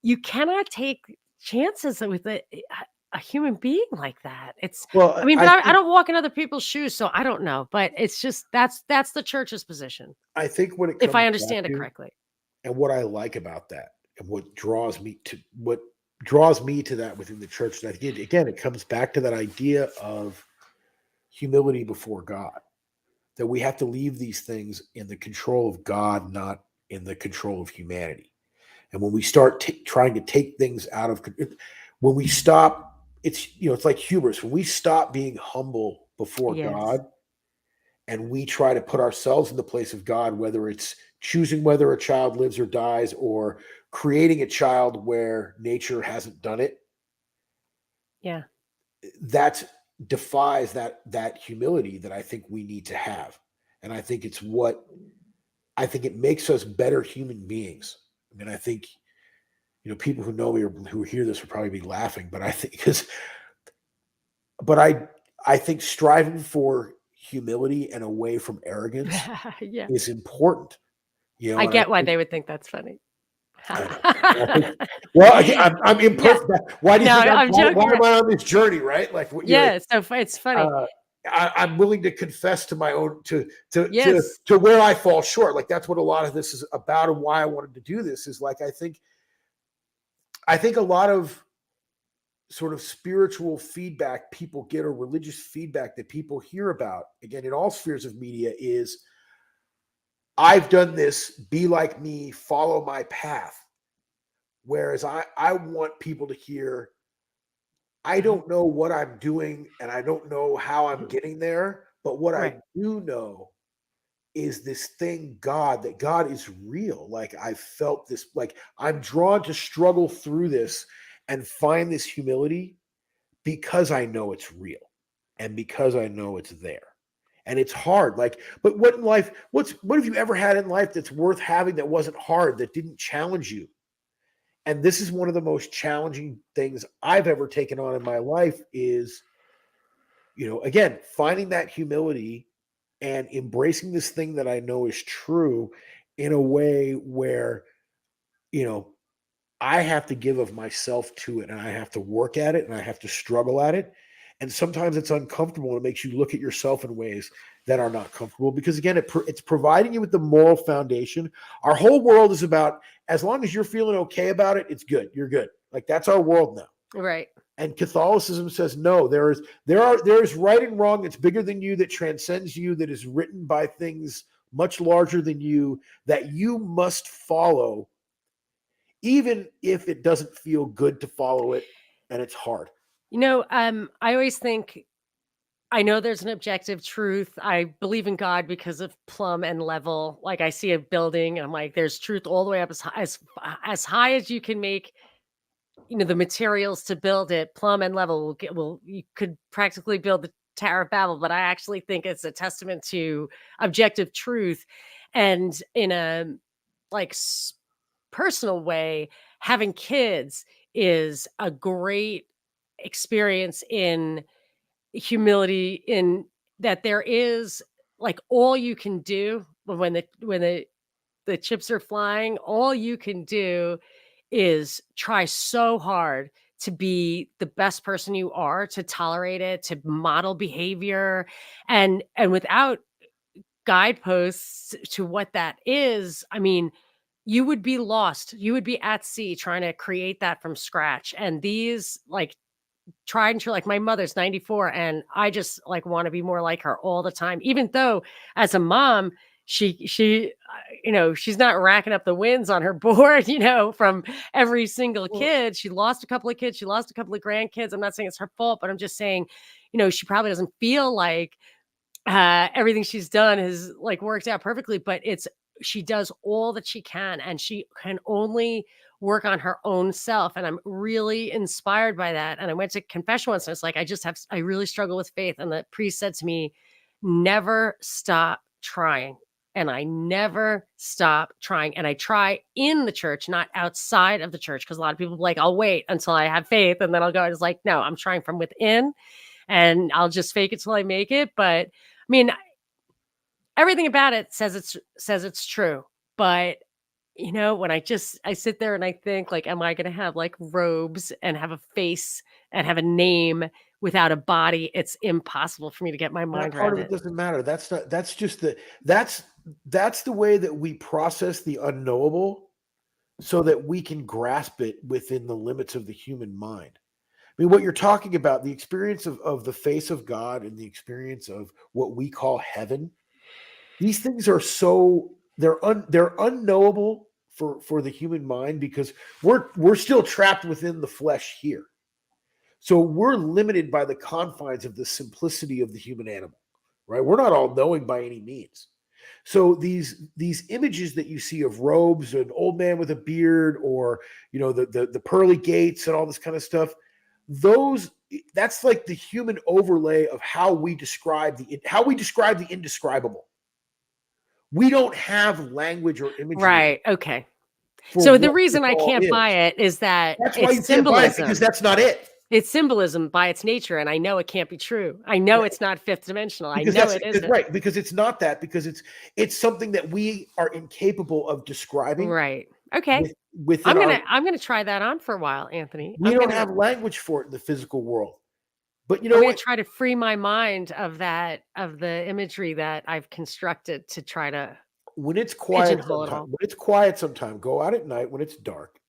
A: you cannot take chances with a human being like that. I
B: well,
A: mean, but
B: I
A: I
B: think
A: don't walk in other people's shoes, so I don't know, but it's just that's the church's position,
B: I think what it
A: if
B: comes
A: I
B: back
A: understand it
B: to,
A: correctly.
B: and what I like about that, and what draws me to that within the church, and I think again, it comes back to that idea of humility before God. That we have to leave these things in the control of God, not in the control of humanity. And when we start trying to take things out of, when we stop, it's like hubris. When we stop being humble before
A: Yes.
B: God and we try to put ourselves in the place of God, whether it's choosing whether a child lives or dies, or creating a child where nature hasn't done it,
A: Yeah.
B: that defies that humility that I think we need to have. And I think it makes us better human beings. I mean, I think people who know me or who hear this will probably be laughing, but I think because, but I think striving for humility and away from arrogance
A: Yeah.
B: is important.
A: I
B: And I
A: get why
B: think
A: they would think that's funny.
B: I know. And I think, well, again, I'm
A: Yeah.
B: imperfect. Why do you
A: No,
B: think
A: I'm
B: why
A: joking
B: am
A: around.
B: I on this journey, right? Like what
A: Yeah, it's funny.
B: uh, I'm willing to confess to my own
A: Yes.
B: to where I fall short. Like that's what a lot of this is about, and why I wanted to do this is like I think a lot of sort of spiritual feedback people get, or religious feedback that people hear about, again in all spheres of media, is I've done this, be like me, follow my path. Whereas I want people to hear, I
A: Mhm.
B: don't know what I'm doing and I don't know how I'm getting there, but what I
A: Right.
B: do know is this thing, God, that God is real. Like I've felt this, like I'm drawn to struggle through this and find this humility because I know it's real and because I know it's there. And it's hard. Like, but what in life, what have you ever had in life that's worth having that wasn't hard, that didn't challenge you? And this is one of the most challenging things I've ever taken on in my life is, again, finding that humility and embracing this thing that I know is true in a way where, you know, I have to give of myself to it and I have to work at it and I have to struggle at it. And sometimes it's uncomfortable and it makes you look at yourself in ways that are not comfortable because, again, it's providing you with the moral foundation. Our whole world is about, as long as you're feeling okay about it, it's good. You're good. Like that's our world now.
A: Right.
B: And Catholicism says no. There is right and wrong that's bigger than you, that transcends you, that is written by things much larger than you, that you must follow, even if it doesn't feel good to follow it and it's hard.
A: I always think I know there's an objective truth. I believe in God because of plumb and level. Like I see a building and I'm like, there's truth all the way up as high as you can make, the materials to build it, plumb and level you could practically build the Tower of Babel, but I actually think it's a testament to objective truth. And in a like personal way, having kids is a great experience in humility, in that there is like all you can do when the chips are flying, all you can do is try so hard to be the best person you are, to tolerate it, to model behavior, and without guideposts to what that is, I mean, you would be lost. You would be at sea trying to create that from scratch. And these like tried and true, like my mother's 94 and I just like want to be more like her all the time. Even though as a mom, she's not racking up the wins on her board, from every single
B: Well,
A: kid. She lost a couple of kids. She lost a couple of grandkids. I'm not saying it's her fault, but I'm just saying, she probably doesn't feel like everything she's done has like worked out perfectly, but she does all that she can, and she can only work on her own self. And I'm really inspired by that. And I went to confession once, and it's like, I really struggle with faith. And the priest said to me, never stop trying. And I never stop trying. And I try in the church, not outside of the church. Cause a lot of people are like, I'll wait until I have faith and then I'll go. It's like, no, I'm trying from within, and I'll just fake it till I make it. But I mean, everything about it says it's true. But when I sit there and I think like, am I going to have like robes and have a face and have a name without a body? It's impossible for me to get my
B: that
A: mind
B: part
A: around
B: of it
A: it.
B: doesn't matter. That's not that's just the that's the way that we process the unknowable so that we can grasp it within the limits of the human mind. I mean, what you're talking about, the experience of the face of God and the experience of what we call heaven, these things are so they're unknowable for the human mind because we're still trapped within the flesh here. So we're limited by the confines of the simplicity of the human animal, right? We're not all knowing by any means. So these images that you see of robes, an old man with a beard, or the pearly gates and all this kind of stuff, those that's like the human overlay of how we describe the indescribable. We don't have language or imagery
A: Right. Okay.
B: for
A: So the
B: what this
A: reason I
B: all
A: can't buy
B: is.
A: it is that
B: That's why
A: it's
B: you can't buy it because
A: symbolism.
B: that's not it.
A: It's symbolism by its nature. And I know it can't be true. I know it's not fifth dimensional. I
B: Because
A: know
B: that's
A: it
B: because
A: isn't.
B: right, because it's not that, because it's something that we are incapable of describing
A: Right. Okay.
B: within
A: I'm
B: our
A: gonna I'm gonna try that on for a while, Anthony.
B: we don't have language for it in the physical world. But you
A: I'm
B: know
A: gonna
B: what?
A: try to free my mind of the imagery that I've constructed to try to pigeonhole it all.
B: When it's quiet sometime, go out at night when it's dark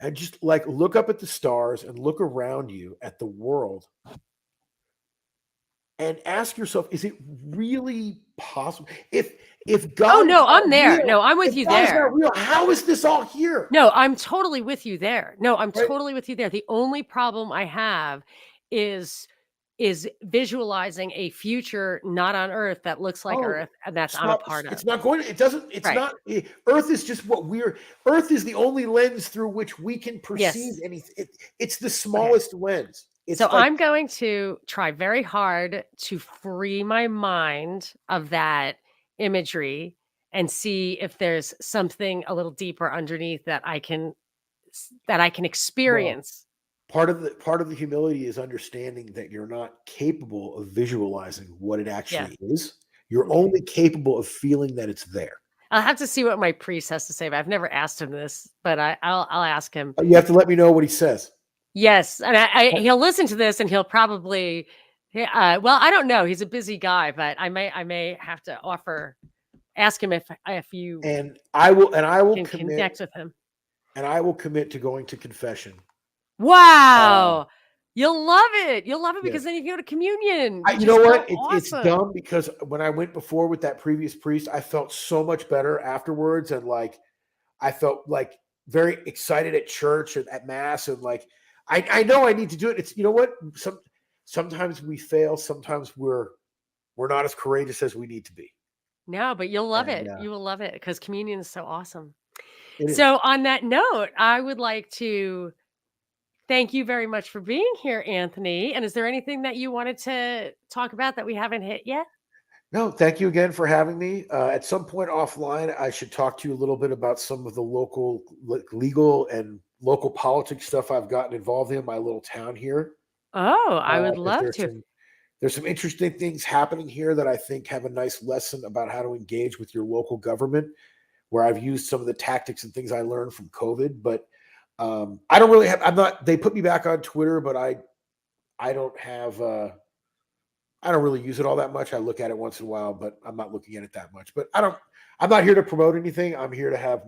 B: and just like look up at the stars and look around you at the world and ask yourself, is it really possible? If
A: Oh,
B: God is
A: no, I'm
B: not
A: there.
B: real,
A: No, I'm with
B: if
A: you
B: God is not
A: there.
B: real, how is this all here?
A: No, I'm totally with you there. No, I'm
B: Right?
A: totally with you there. The only problem I have is visualizing a future not on Earth that looks like
B: Oh,
A: Earth and that's I'm a
B: stop.
A: part of.
B: It's not going to, it doesn't, it's
A: Right.
B: not, Earth is just Earth is the only lens through which we can perceive
A: Yes.
B: anything. It's the
A: Okay.
B: smallest lens.
A: So
B: It's like,
A: I'm going to try very hard to free my mind of that imagery and see if there's something a little deeper underneath that I can
B: well,
A: experience.
B: part of the humility is understanding that you're not capable of visualizing what it
A: Yeah.
B: actually is. You're
A: Okay.
B: only capable of feeling that it's there.
A: I'll have to see what my priest has to say, but I've never asked him this, but I'll ask him.
B: You have to let me know what he says.
A: Yes, and he'll listen to this and he'll probably, well, I don't know. He's a busy guy, but I may have to ask him if you
B: And I will
A: can
B: commit
A: connect with him.
B: to going to confession. Uh,
A: Wow. You'll love it. You'll love it
B: yeah.
A: because then you can go to communion,
B: You
A: which is
B: know what?
A: so
B: It's
A: awesome.
B: dumb because when I went before with that previous priest, I felt so much better afterwards, and like I felt like very excited at church and at mass, and like I know I need to do it. It's what sometimes we fail, sometimes we're not as courageous as we need to be,
A: No, but you'll love
B: and
A: it. You will love it because communion is so awesome.
B: it is.
A: So on that note, I would like to thank you very much for being here, Anthony. And is there anything that you wanted to talk about that we haven't hit yet?
B: No, thank you again for having me. At some point offline, I should talk to you a little bit about some of the local legal and local politics stuff I've gotten involved in my little town here.
A: Oh, I would
B: Because
A: love to.
B: there's some interesting things happening here that I think have a nice lesson about how to engage with your local government. Where I've used some of the tactics and things I learned from COVID, but I don't really have. I'm not. They put me back on Twitter, but I don't have. I don't really use it all that much. I look at it once in a while, but I'm not looking at it that much. But I don't. I'm not here to promote anything. I'm here to have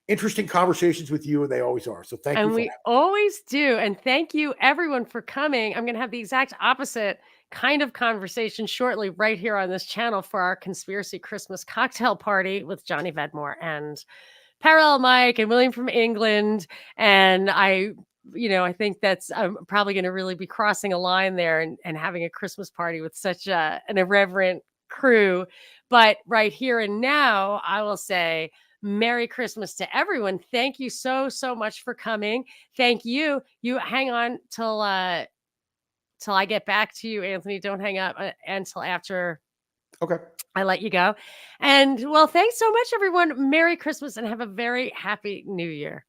B: interesting conversations with you, and they always are. So thank you
A: And
B: for
A: we always do. And thank you everyone for coming. I'm going to have the exact opposite kind of conversation shortly right here on this channel for our conspiracy Christmas cocktail party with Johnny Vedmore and Parallel Mike and William from England. And I think that's I'm probably going to really be crossing a line there and having a Christmas party with such an irreverent crew. But right here and now, I will say Merry Christmas to everyone. Thank you so, so much for coming. Thank you. You hang on till I get back to you, Anthony. Don't hang up until after
B: Okay.
A: I let you go. And well, thanks so much, everyone. Merry Christmas and have a very happy new year.